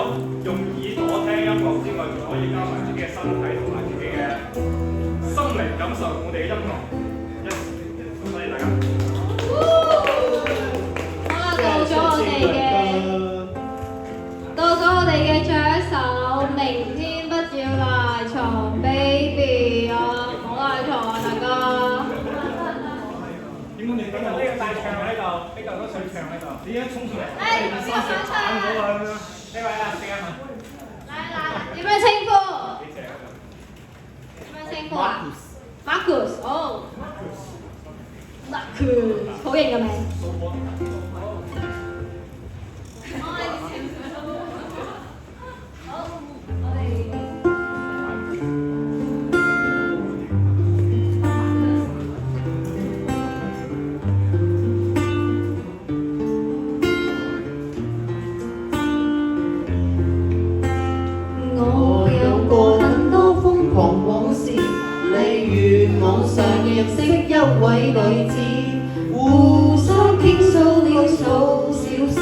用耳朵聽音樂之外，仲可以加埋自己嘅身體同埋自己嘅心靈感受我哋嘅音樂。到咗我哋嘅最後一首，明天不要賴床 ，baby 啊，唔好賴床啊，大家。點解你呢個大場喺度，呢個都水場喺度，你一衝出嚟，邊個想唱啊？呢位啊，四啊文。嚟，點樣稱呼？點樣稱呼啊 ？Marcus， 哦。Marcus， 好型嘅名。我有過很多瘋狂往事，例如網上認識一位女子，互相傾訴了數小時，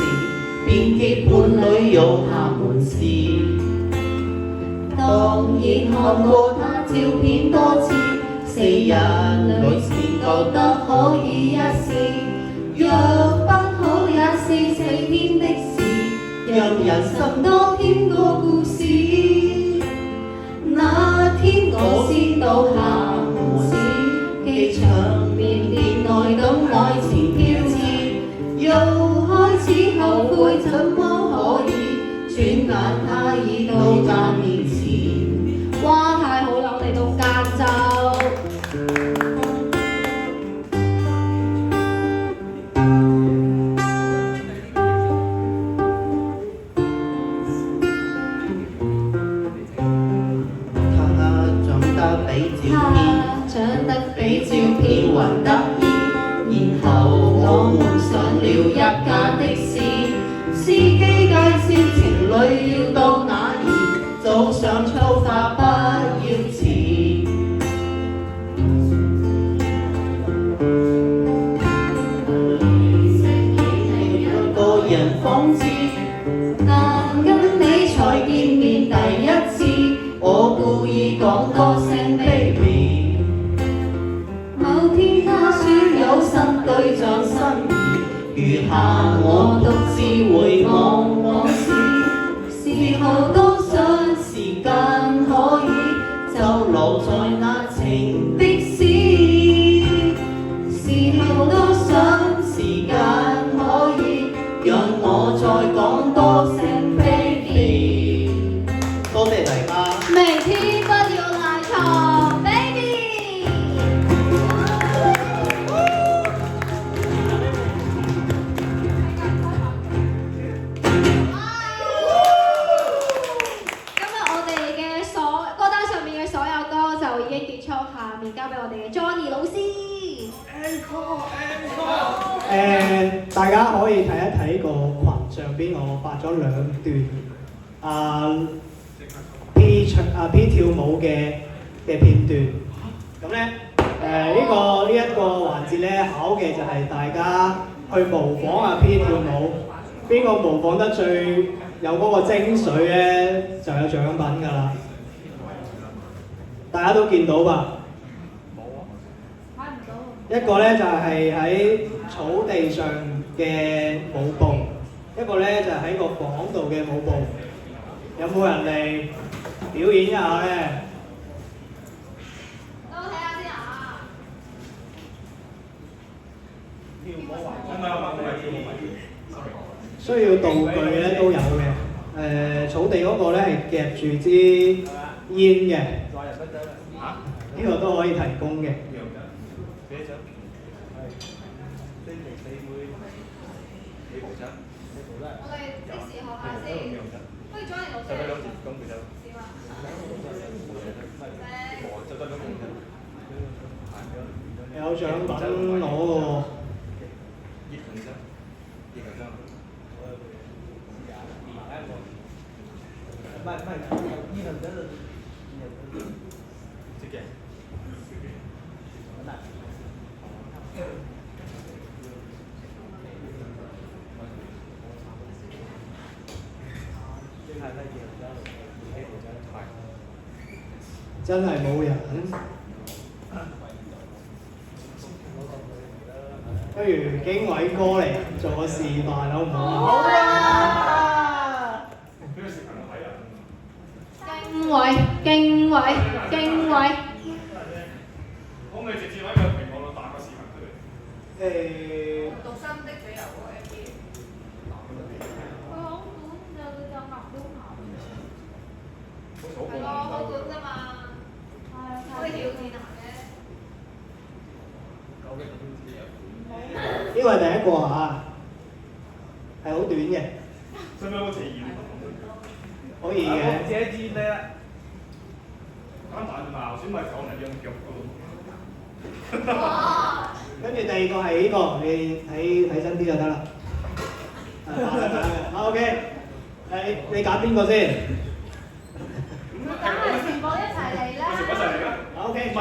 便結伴侶有下門事。當然看過她照片多次，4日裏前覺得可以一試，若不好也是4天的事，讓人生多添個故事。那天我先到廈門市，機場面店內等愛情標誌，又開始後悔怎麼可以，轉眼他已到家面前。哇！太好啦，我哋到間州。長得比照片還得意，然後我們上了一架的士，司機介紹情侶要到哪兒，早上出發不要遲。個人仿知，但跟你才見面第一次，我故意講多聲 baby。某天他說有新對象心儀，餘下我獨自回望往事，時候都想時間可以就留在那情的詩，時候都想時間可以大家可以睇一睇個群上邊，我發咗兩段P 跳舞嘅片段。咁咧呢一個環節咧，考嘅就係大家去模仿P 跳舞，邊個模仿得最有嗰個精髓咧，就有獎品㗎啦。大家都見到吧？一個咧就係喺草地上嘅舞步，一個咧就係喺個房度嘅舞步。有冇人嚟表演一下咧？等我睇下先啊！需要道具咧都有嘅。草地嗰個咧係夾住支煙嘅，呢個都可以提供嘅。我哋即時學下先。不如 Johnny 老師點啊？有獎品攞喎。真係冇人。不如經緯哥嚟做個示範好唔好啊？好啊！經緯，經緯，經緯。可唔可以直接喺個屏幕度打個視頻出嚟？獨身的旅遊嗰 A P。佢好短就有牛都跑。係咯，好短啫嘛。可以挑戰下嘅。呢個係第一個嚇，係好短嘅。使唔使好似演？可以嘅。我自己知咩啦？簡單嘛，先咪講嚟用腳㗎。哇！跟住第二個係呢個，你睇真啲就得啦。OK，你揀邊個先？梗係全部一齊嚟啦！全部一齊嚟啦。OK，唔係，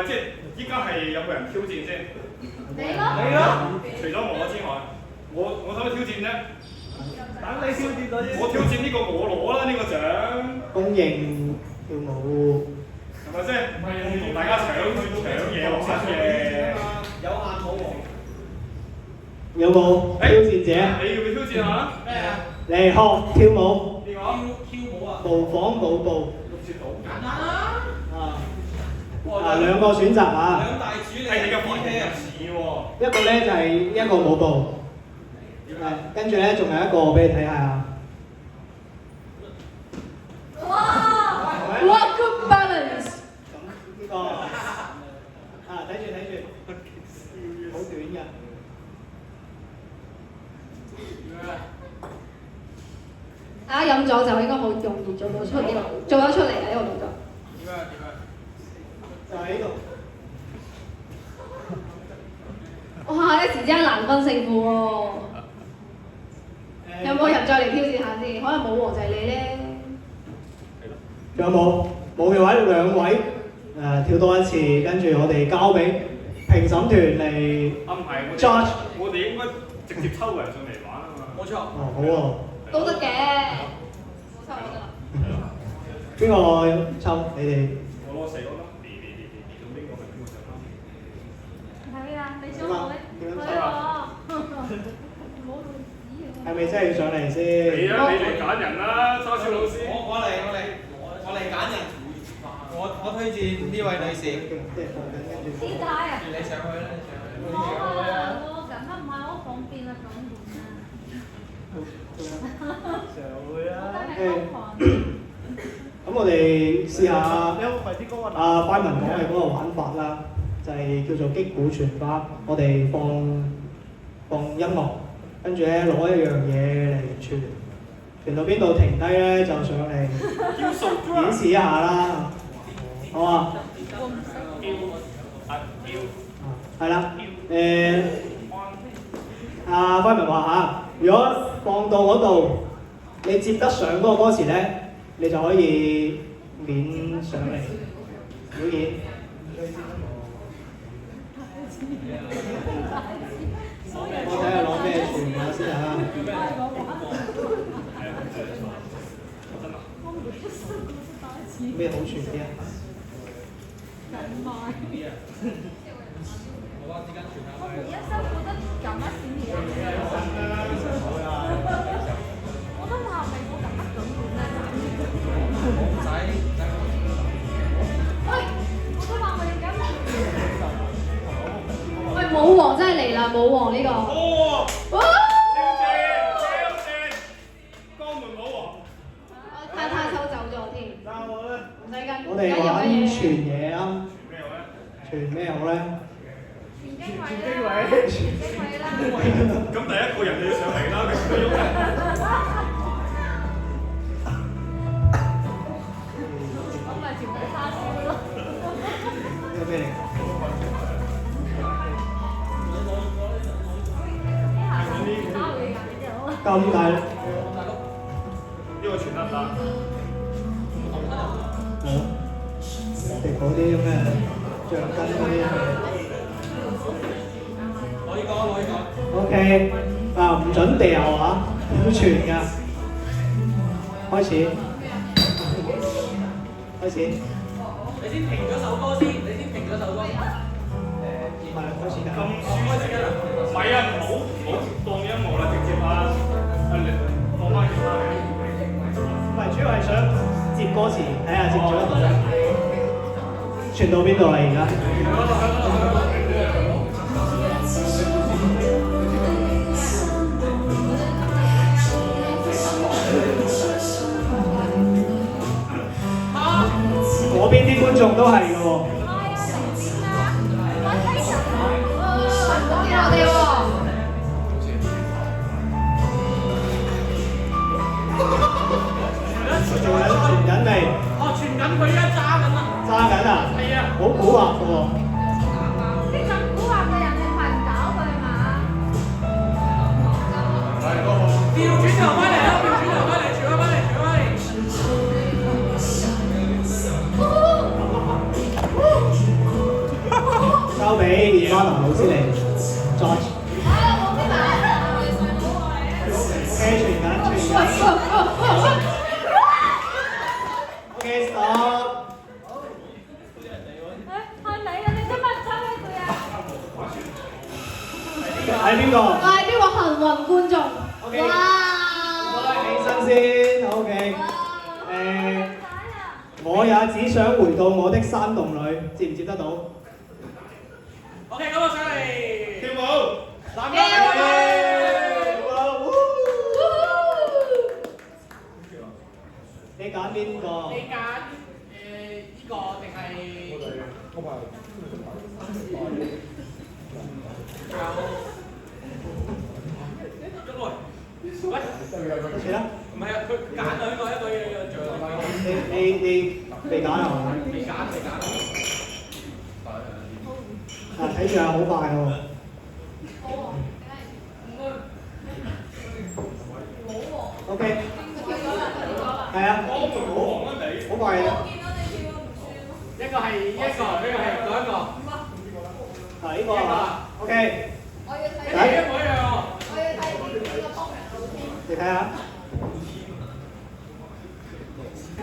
即係依家係有冇人挑戰先？你咯！除咗我之外，我使乜挑戰啫？等你挑戰咗先。我挑戰呢個我攞啦，呢個獎。公認跳舞。係咪先？同大家搶嘢玩嘅。有眼冇黃。有冇挑戰者？你要唔要挑戰下？咩啊？嚟學跳舞。邊個？Q 舞啊？模仿舞步。簡單啦。兩個選擇啊。兩大主理。係你嘅火車又似喎。一個咧就係一個舞步。跟住咧仲有一個俾你睇下。哇 ！Good balance。咁呢個睇住，好短㗎。大家飲咗就應該好容易做得出嚟啊！呢個動作。點啊？就喺呢度。哇！一時之間難分勝負喎。有冇人再嚟挑戰下先？可能冇喎，就係你咧。仲有冇？冇嘅話，兩位跳多一次，跟住我哋交俾評審團嚟 judge。我哋應該直接抽人上嚟玩啊嘛。冇錯。哦，好喎。都得嘅，冇抽我得啦。邊個抽？你哋？我攞4個啦。咁邊個係邊個上啦？係啊，你想我咧？佢我。唔好亂指啊！係咪真係要上嚟先？你嚟揀人啦，沙超老師。我嚟揀人。我推薦呢位女士。師太啊！你上去啦，我啊，我近得唔係好方便啊，咁上會啊！咁我哋試下快文講嘅嗰個玩法啦，就係叫做擊鼓傳花。我哋放音樂，跟住咧攞一樣嘢嚟傳到邊度停低咧就上嚟演示一下啦，好嘛？係啦，阿輝明話嚇，如果放到嗰度，你接得上嗰個歌詞咧，你就可以免上嚟表演。我睇下攞咩傳下先嚇。咩好傳啲啊？我每一收我都撳一閃嘢，我都話咪我撳得咁遠咧，喂，我都話我要撳。喂，舞王真係嚟啦！舞王呢個。哇！江門舞王。太抽走咗添。唔使緊。我哋玩傳嘢啊！傳咩好咧？傳經緯啦，傳經緯啦。咁第一個人就要上嚟啦，佢唔喐嘅。咁咪全部叉燒咯。呢個咩嚟？咁大呢個傳得唔得？我哋嗰啲咩橡筋嗰啲。攞呢個，攞呢個。OK，唔準掉啊，要傳㗎。開始。你先停咗首歌先，你先停咗首歌。唔係開始㗎。咁開始㗎啦。唔係啊，唔好當音樂啦，直接啊，放翻其他嘅。唔係，主要係想接歌詞，睇下接咗一度。傳到邊度啊？而家？嗰邊啲觀眾都係嘅喎。仲有傳緊未？哦，傳緊佢而家揸緊啊！揸緊啊！係啊！好蠱惑嘅喎。啲咁蠱惑嘅人你係唔搞佢嘛？調轉頭翻嚟啦！調轉頭翻嚟，調翻嚟，調翻嚟。交俾葉花林老師嚟 George。OK， 傳緊。OK， stop。係咪啊？你今日抽一句啊？係邊個？係邊個幸運觀眾？哇！起身先 ，OK。我也只想回到我的山洞裏，接唔接得到 OK， 咁我上嚟跳舞。男嘅。你揀邊個？你揀呢個定係？喂，係啦。唔係啊，佢揀咗一個做。你未揀係嘛？未揀。睇住啊，好快喎。OK。係啊。好快嘅。一個係一個，呢個係另一個。係呢個啊。OK。一模一樣喎。你睇下。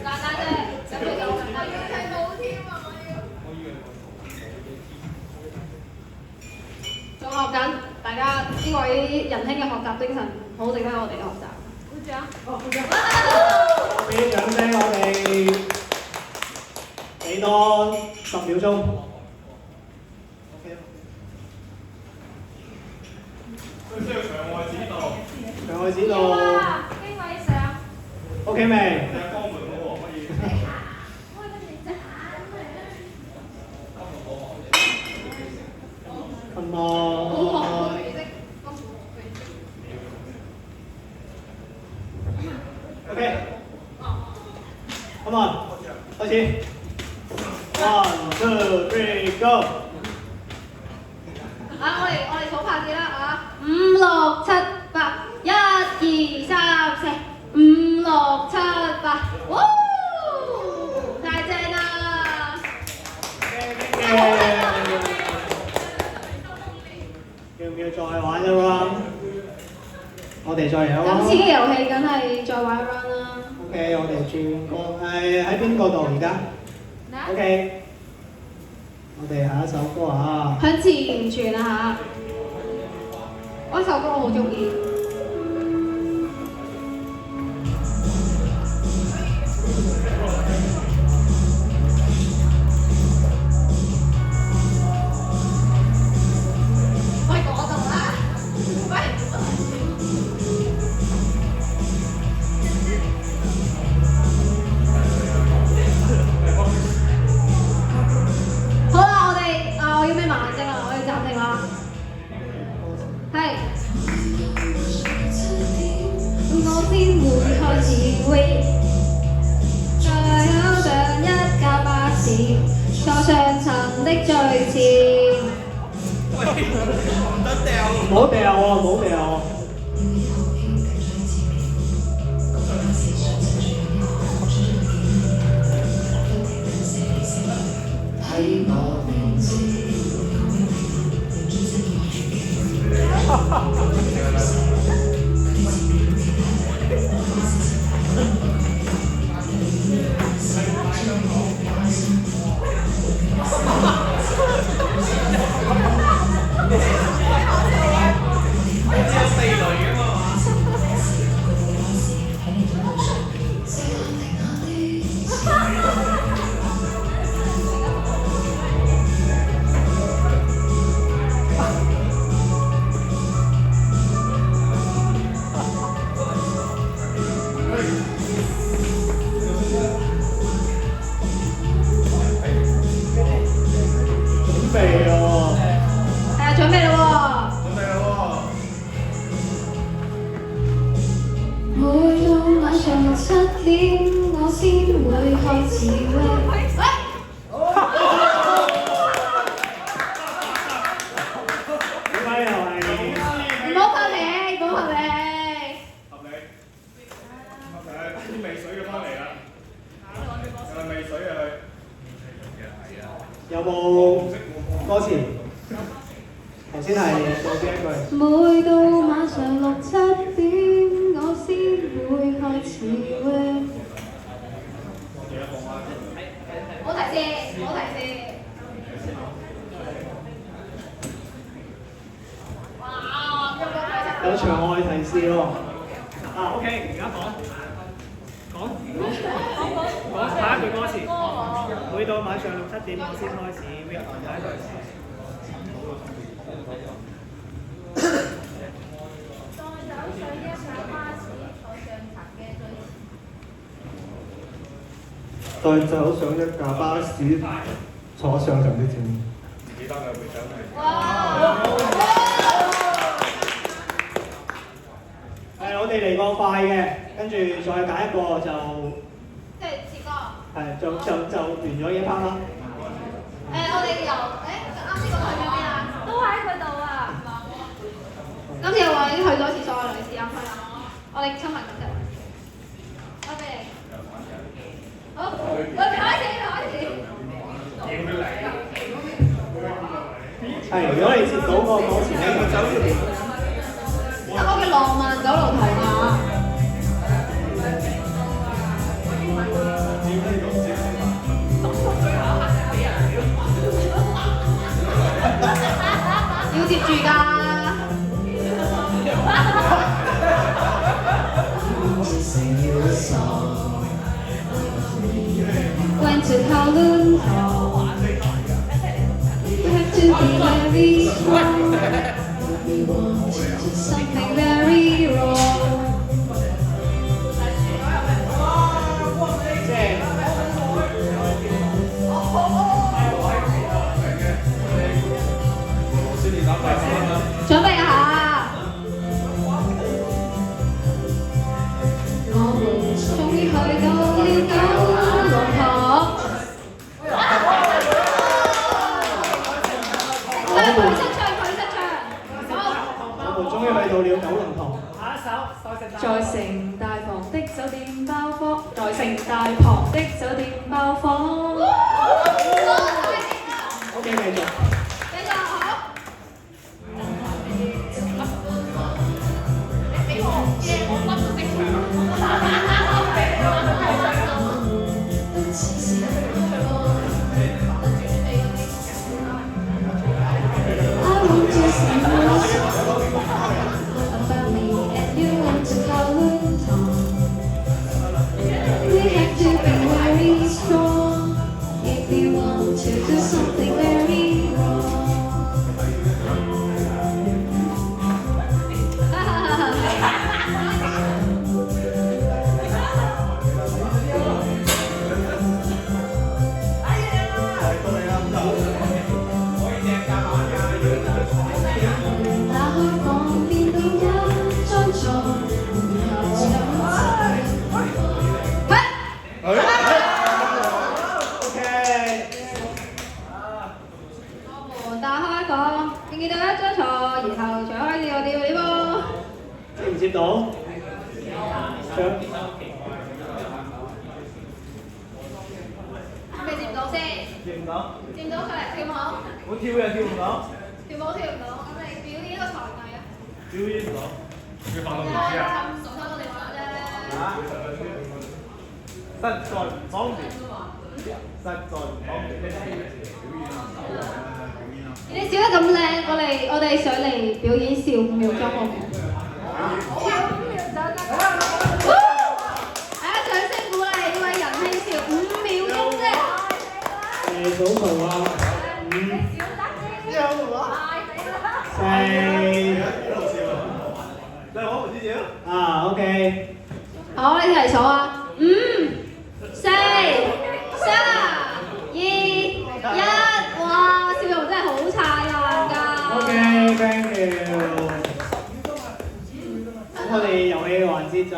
簡單啫，咁佢就簡單。睇舞添啊！仲學緊，大家呢位仁兄嘅學習精神好值得我哋學習。鼓掌！鼓掌！俾掌聲我哋，俾多10秒鐘。需要場外指導。場外指導。經緯上。OK 未？江門舞王可以。開得你隻眼Come on。OK。Come on，開始。1、2、3，Go。我哋數拍子啦啊！5、6、7。再玩一 round，我哋再嚟一 round。今次嘅遊戲梗係再玩一 round 啦。OK，我哋轉歌係喺邊個度而家 ？OK， 我哋下一首歌啊。向前傳啊嚇！嗰首歌我好中意。我要咩慢聲啊？我要暫停啦。係。我先會開始 wait， 再考上一架巴士，坐上層的最前。喂，唔得掉。唔好掉喎，唔好掉喎。喺我面前。有冇歌詞？頭先係做邊一句？每到晚上6、7點，我先會開始 wait。冇提示，冇提示。哇！有場外提示喎。OK， 而家講下一句歌詞。每到晚上6、7點，我先開始 wait。下一句。再走上一架巴士，坐上層的前。記得嘅會長係。我哋嚟個快嘅，跟住再揀一個就。即係切歌。係，就完咗一 part 啦。我哋由啱先嗰個去咗邊啊？都喺佢度啊！今次我已經去咗廁所啦，你試下開啦。我哋親密咁啫。交俾你。好，我哋開始。係，如果你接到個歌詞咧，就走。我嘅浪漫九龍塘啊！要接住㗎。Went to Kowloon Hall. You have to be very strong. Something very wrong. 準備下。我們終於去到了九龍塘。我們終於去到了九龍塘。下一首在城大房的酒店包房，在城大旁的酒店包房。OK， 繼續。繼續好。接到？唱未接唔到先？接唔到，接唔到佢嚟跳舞，我跳又跳唔到，跳舞跳唔到，咁你表演一個才藝啊！表演唔到。要放到唔知啊？熟開我哋玩啫。實在唔方便，實在唔方便。你笑得咁靚，我哋上嚟表演笑5秒鐘好唔好？大家掌聲鼓勵呢位仁兄笑5秒鐘啫。數圖啊，5、4。OK。好，你哋嚟數啊！5、4、3、2、1，哇！笑容真係好燦爛㗎。OK，thank you。咁我哋遊戲嘅環節就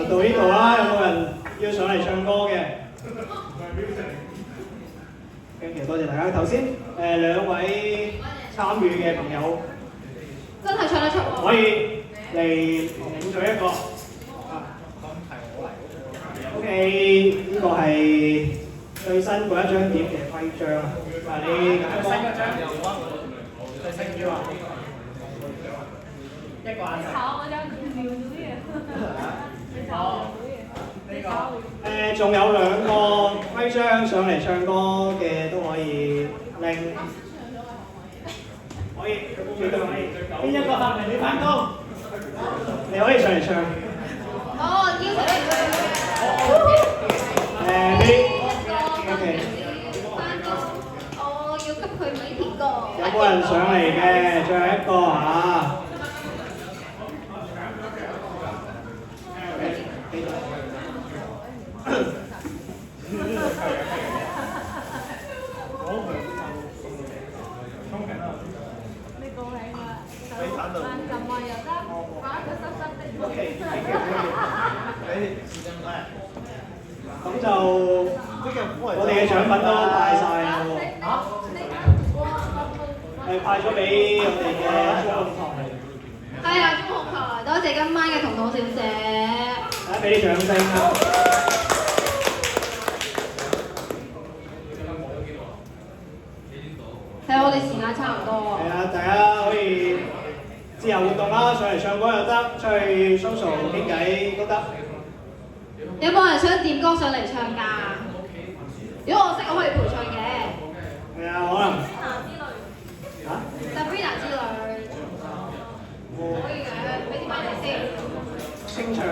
到呢度啦。有冇人要上嚟唱歌嘅？thank you，多謝大家。頭先兩位參與嘅朋友真係唱得出喎。可以嚟領取一個。OK， 呢個係最新嗰一張碟嘅徽章。你揀一個。最新嘅話。一個眼神。炒我張5秒咗嘢。你炒唔到嘢。你炒。仲有2個徽章上嚟唱歌嘅都可以拎。可以，絕對可以。邊一個客人你翻工？你可以上嚟唱。哦，邀請你上嚟。OK。翻工，我要給佢米田歌。有冇人上嚟嘅？最後一個嚇。你高興啦，慢浸啊又得，玩佢濕濕的。咁就我哋嘅獎品都派晒啦喎。派咗俾我哋嘅中控台。係啊，中控台，多謝今晚嘅彤彤小姐。大家俾啲掌聲啦！係啊，我哋時間差唔多啊。係啊，大家可以自由活動啦，上嚟唱歌又得，出去 social 傾偈都得。有冇人想點歌上嚟唱㗎？如果我識，我可以陪唱嘅。係啊，可能。嚇？Sabrina 之類。可以嘅，俾啲麥你先。清唱嘅。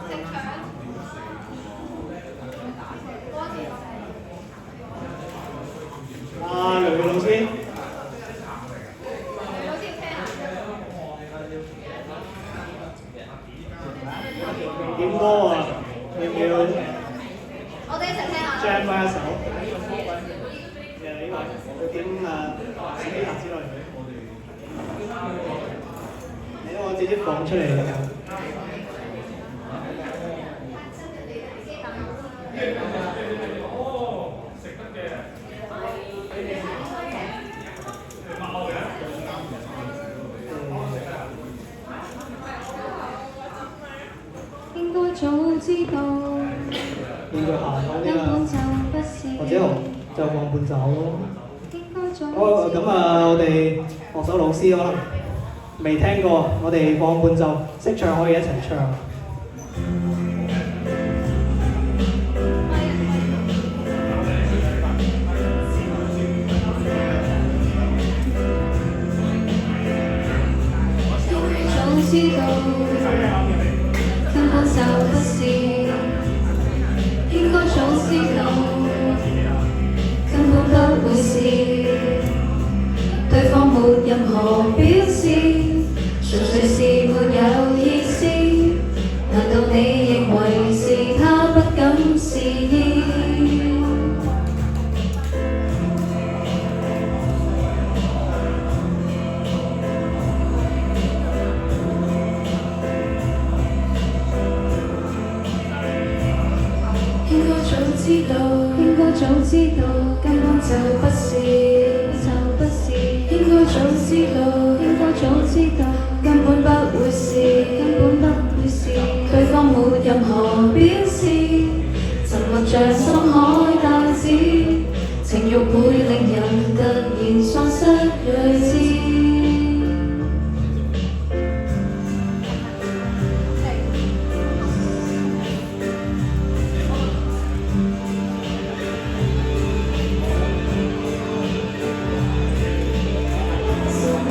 清唱。啊，雷老師。點歌啊？要唔要？我哋一齊聽下。jam 翻一首。呢個佢點史蒂娜之類。你我直接放出嚟啦。應該早知道，應該行嗰啲啦，或者就放伴奏咯。好，咁我哋樂手老師可能未聽過，我哋放伴奏，識唱可以一齊唱。早知道根本就不是，應該早知道根本不會是，對方沒任何表示，純粹是沒有意思。難道你認為是他不敢示意？應該早知道根本就不是，應該早知道根本不會方沒任何表示，沉默像深海大子，情慾會令人突然喪失睿智。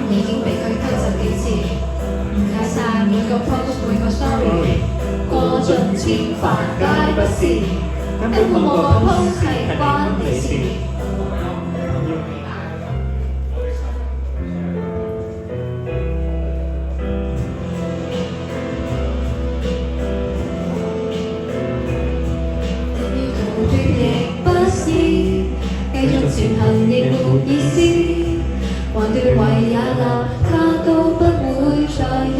已經被佢推走幾次，唔解晒每個 post 每個 story， 過盡千帆皆不是，根本冇個 post 係關你事。逃脫亦不是，繼續前行亦沒意思。還斷為也納，他都不會在意。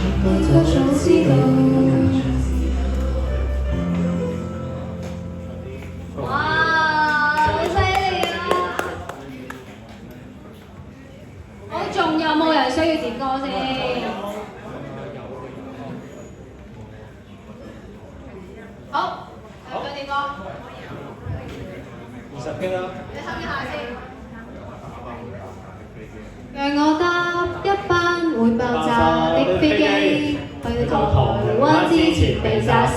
根本就早知道。哇，好犀利啊！好，仲有冇人需要點歌先？好，再點歌。20擊啦。你哼一下先。讓我搭一班會爆炸的飛機，去到台灣之前被炸死。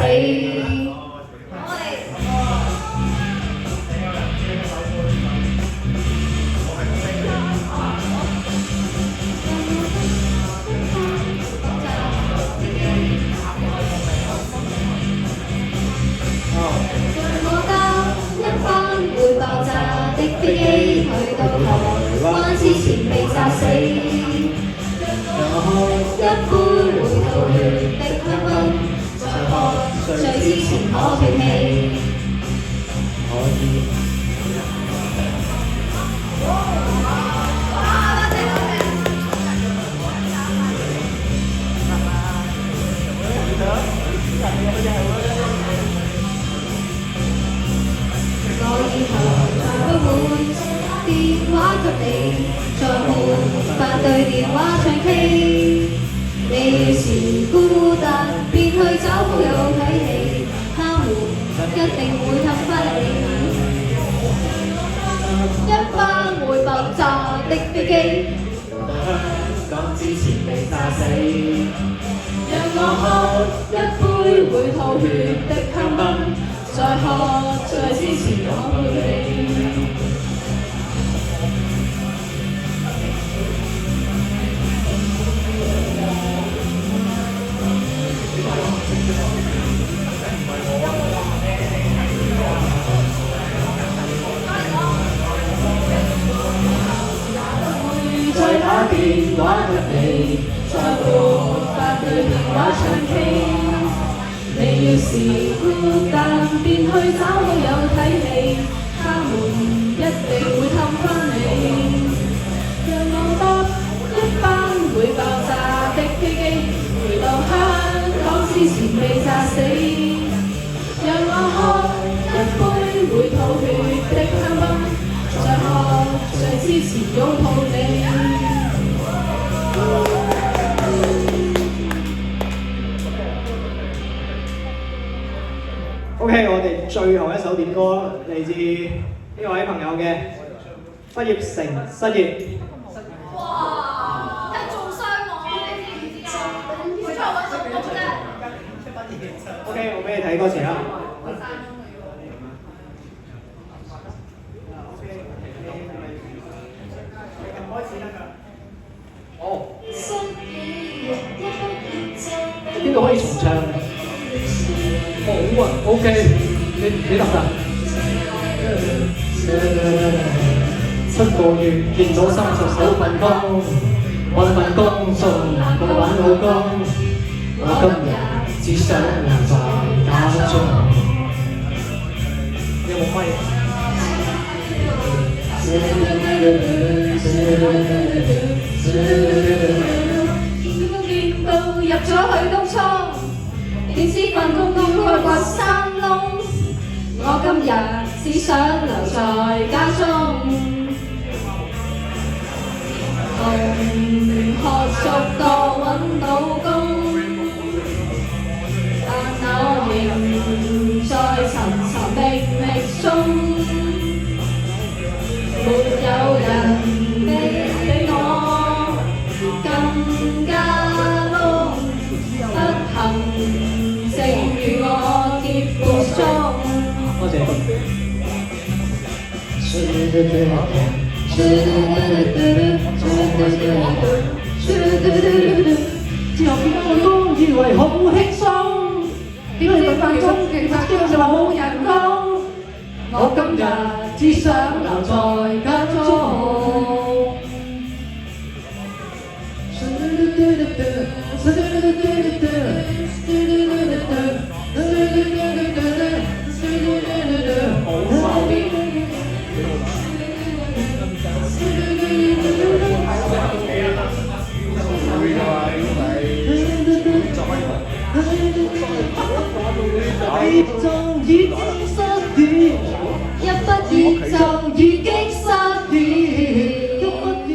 我搭一班會爆炸的飛機，去到台灣之前被炸死。讓我喝一杯會吐血的香檳，再喝醉之前可斷氣。我以後再不會電話給你，再沒法對電話唱 K。你要是孤單，便去找好友睇戲，他們一定會氹返你。一班會爆炸的飛機，香港之前被炸死。讓我喝一杯會吐血的香檳，再喝醉之前我陪你。再打電話給你，再沒法對電話唱 K。你要是孤單，便去找好友睇戲，他們一定會氹返你。讓我搭一班會爆炸的飛機，回到香港之前被炸死。讓我喝一杯會吐血的香檳，再喝醉之前擁抱你。OK， 我哋最後一首點歌嚟自呢位朋友嘅畢業成失業。哇！係中傷我，你知唔知啊？佢出去揾食工啫。OK， 我俾你睇歌詞啦。哦。邊度可以重唱？冇啊 ，OK， 你得㗎。7個月見到30首份工，揾份工仲難過揾老公。我今日只想留在家中。你有冇咪？見到入咗去東涌。點知份工要去掘山窿，我今日只想留在家中。學熟過揾到工，但我仍在尋尋覓覓中，沒有人比我更加窿，不幸正如我結伴中。多謝。之後見到我都以為好輕鬆，點知份工其實叫做冇人工。我今日只想留在家中。就已經失戀，一畢業就已經失戀，一畢業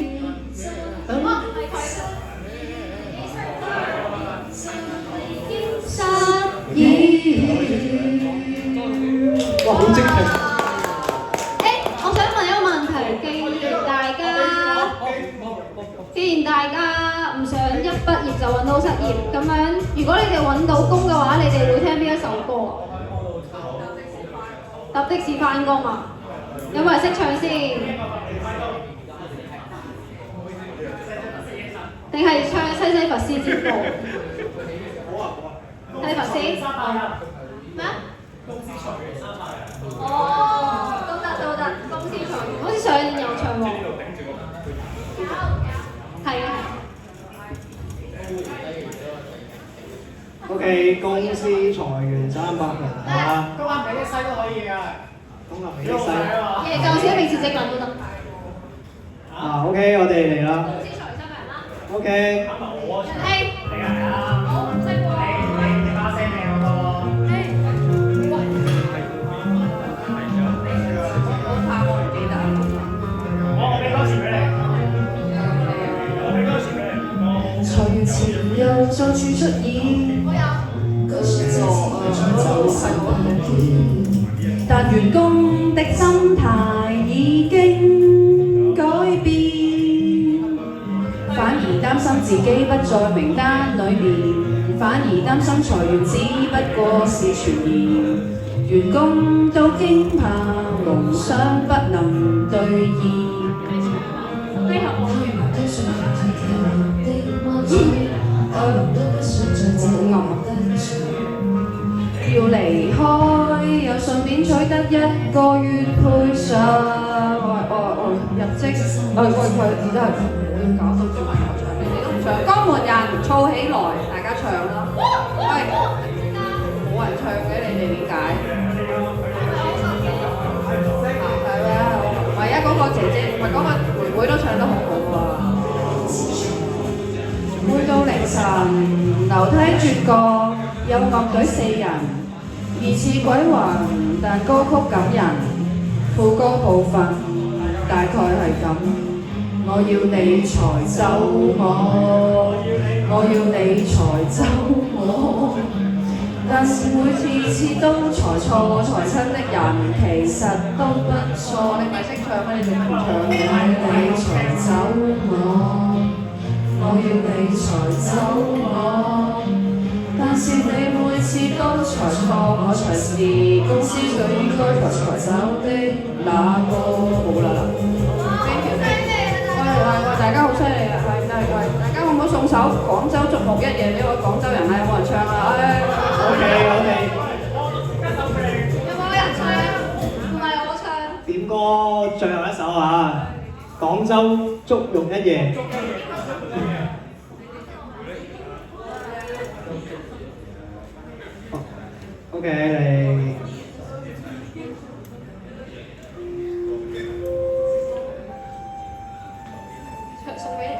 等乜？失戀。哇，好精闢！我想問一個問題，既然大家唔想一畢業就揾到失業，咁樣如果你哋揾到工嘅話，你哋會聽邊一首歌啊？搭的士返工啊？有冇人識唱先？定係唱西西弗斯之歌？西弗斯？咩啊？哦，都得，公司裁員，好似上年有唱喎。係啊。OK， 公司裁員300人係嘛？東亞美的西都可以嘅。東亞美的西。夜教師平時直文都得。OK， 我哋嚟啦。公司裁員300人啦。OK。你係啊？我唔識喎。你把聲靚好多喎。我怕我唔記得。我俾歌詞俾你。裁員前又再處出現，但員工的心態已經改變，反而擔心自己不在名單裏面，反而擔心裁員只不過是傳言，員工都驚怕夢想不能兌現。要離開，又順便取得1個月賠償。入職，而家係搞到做埋我唱，你哋都唔唱。江門人燥起來，大家唱啦！喂，冇人唱嘅，你哋點解？係咩？唯一嗰個姐姐，唔係嗰個妹妹都唱得好好啊！每到凌晨，樓梯絕角，有樂隊4人，疑似鬼魂，但歌曲感人，副歌部分大概係咁。我要你才走我，我要你才走我，但是每次都才錯，才親的人其實都不錯。你咪識唱咩？你做咩唔唱嘅？你才走我。我要你才走我，但是你每次都才錯，我才是公司最應該才走的那個。好啦，喂，大家好犀利啊！喂，大家可唔可以送首廣州矚目一夜俾我廣州人啊？有冇人唱啊？OK。有冇人唱？唔係我唱。點歌最後一首啊！廣州矚目一夜。OK， 你。送俾你。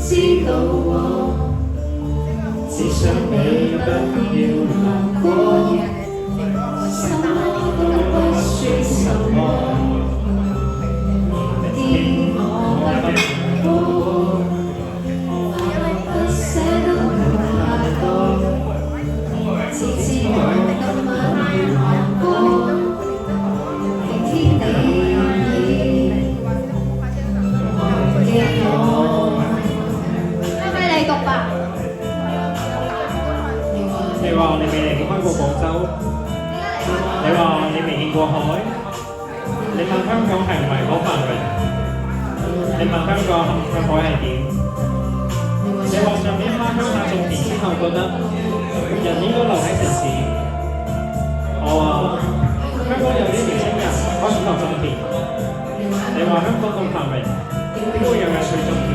知道我，只想你不要難過，什麼都不算什麼，見我不過，不捨得太多，只知我今晚要行過，明天你已忘記我。交俾你讀吧。你話你未離開過廣州，你話你未見過海，你問香港係唔係好繁榮？你問香港嘅海係點？你話上年返鄉下種田之後覺得人應該留喺城市。我話香港有啲年輕人開始學種田。你話香港咁繁榮，點會有人去種田？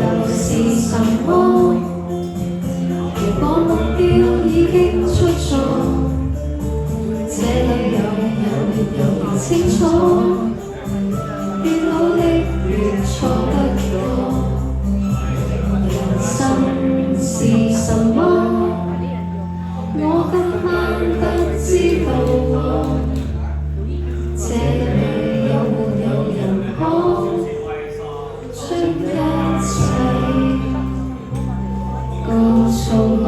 又是什麼？如果目標已經出錯，這裏有清楚，越努力越錯不過。人生是什麼？我今晚不知道喎。這裏有沒有人可？將一切告訴我。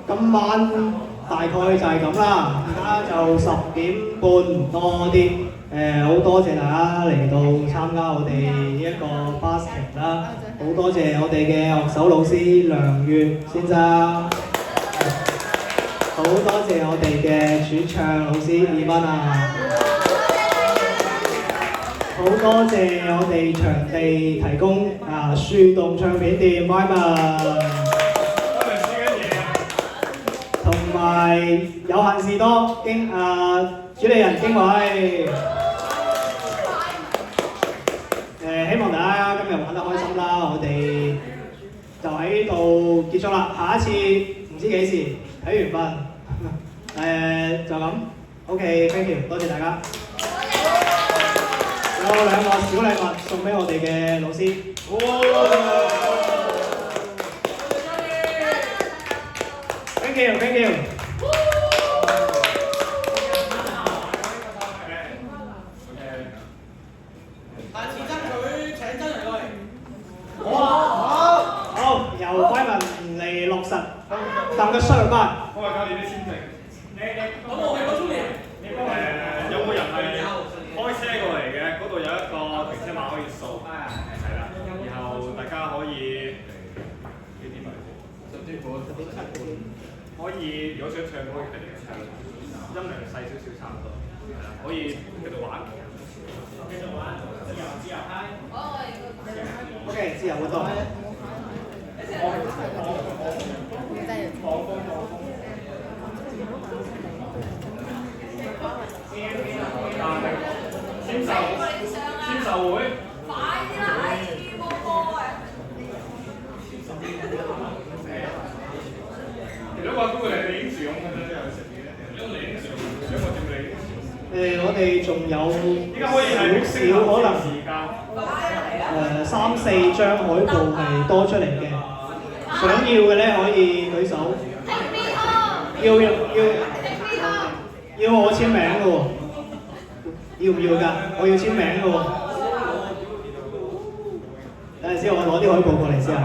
今晚大概就係咁啦，而家就10點半多啲。好多謝大家嚟到參加我哋呢一個 busking 啦，好多謝我哋嘅樂手老師梁月先生，好多謝我哋嘅主唱老師2蚊啊，好多謝我哋場地提供樹洞唱片店 Wyman， 同埋有限士多主理人經緯。希望大家今日玩得開心啦！我哋就喺度結束啦，下一次唔知幾時睇緣分。就咁 ，OK，thank you， 多謝大家。有2個小禮物送俾我哋嘅老師。Thank you，thank you。由Wyman嚟落實，當個商班。我話教你啲簽證。咁我係個中年。有冇人係開車過嚟嘅？嗰度有一個停車碼可以掃。係啦，然後大家可以幾點啊？可以，如果想唱歌可以繼續唱，音量細少少差唔多。係啦，可以繼續玩。繼續玩，自由嗨。OK， 自由活動。簽售會，快啲啦，係播歌啊！如果話都會嚟領住咁嘅咧，有食嘅，如果領住，想我點領？我哋仲有依家可以係少可能時間3-4張海報係多出嚟嘅，想要嘅咧可以舉手。要我簽名嘅喎，要唔要㗎？我要簽名嘅喎。等陣先，我攞啲海報過嚟先啊。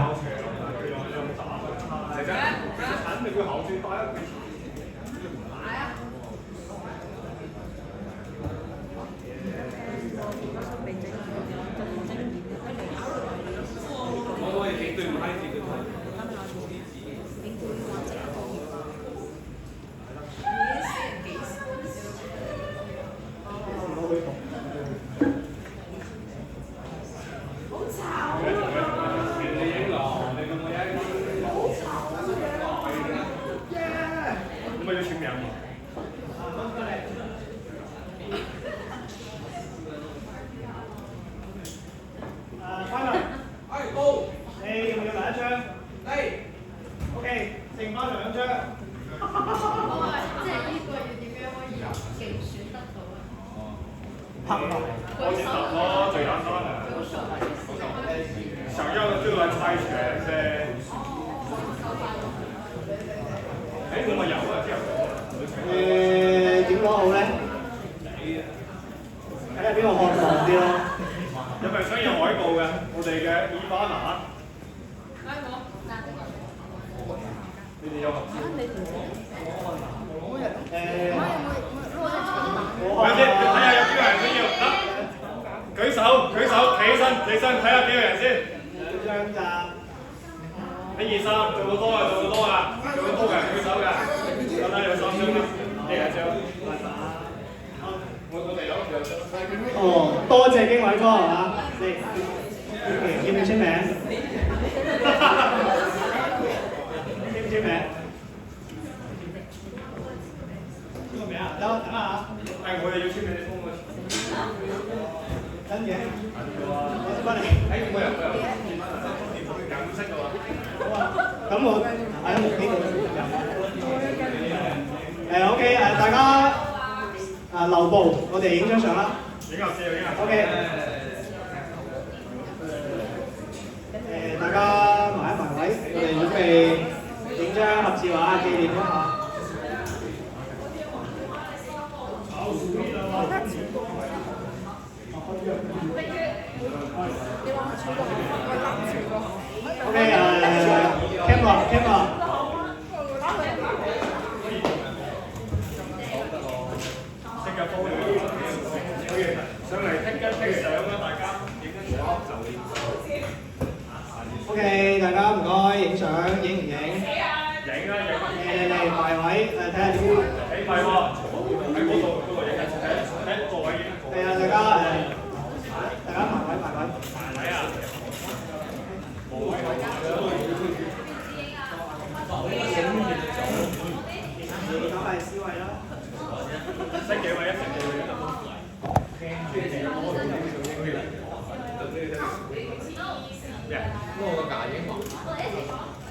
想要的就來猜拳啫。誒，我有啊，之後。點講好咧？睇下邊個渴望啲咯。有咪想有海報嘅？我哋嘅Ivana。你哋有合照？睇下有邊個人想要？舉手，企起身，睇下幾個人先。兩張咋？1、2、3，做好多啊！做好多嘅，舉手嘅。得啦，有3張啦，呢2張。我哋有。哦，多謝經緯哥係嘛？你要唔要簽名？簽唔簽名？簽個名啊？等下嚇。我哋要簽名啲封啊。跟嘅。我先幫你。我有。顏色嘅喎。好啊。咁我喺木呢度。OK 大家留步，我哋影張相啦。影下先，影下。OK。大家埋一埋位，我哋準備影張合照啊，紀念一下。OK camera。上嚟剔相啦，大家影緊相就影。OK， 大家唔該，影相，影唔影？影啦，嚟埋位，睇下點。唔係喎，喺嗰度影緊，喺個位影。係啊，大家埋位。埋位啊！咁係思維啦。識幾位啊？我個架影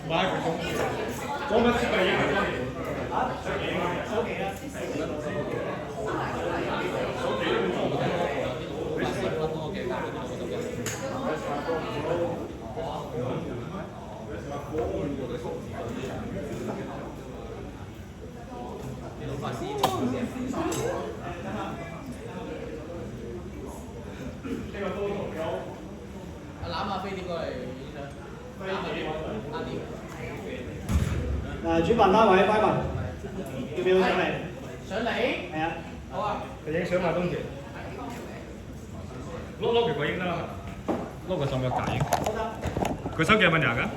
買佢中，我乜識佢影係多年。手機啦。呢個都同有。攬下飛碟過嚟影相。主辦單位拜文，要唔要上嚟？上嚟？係啊。好啊。你影相嘛，東田？攞佢個影得啦，攞個手腳架影。佢收幾蚊廿㗎？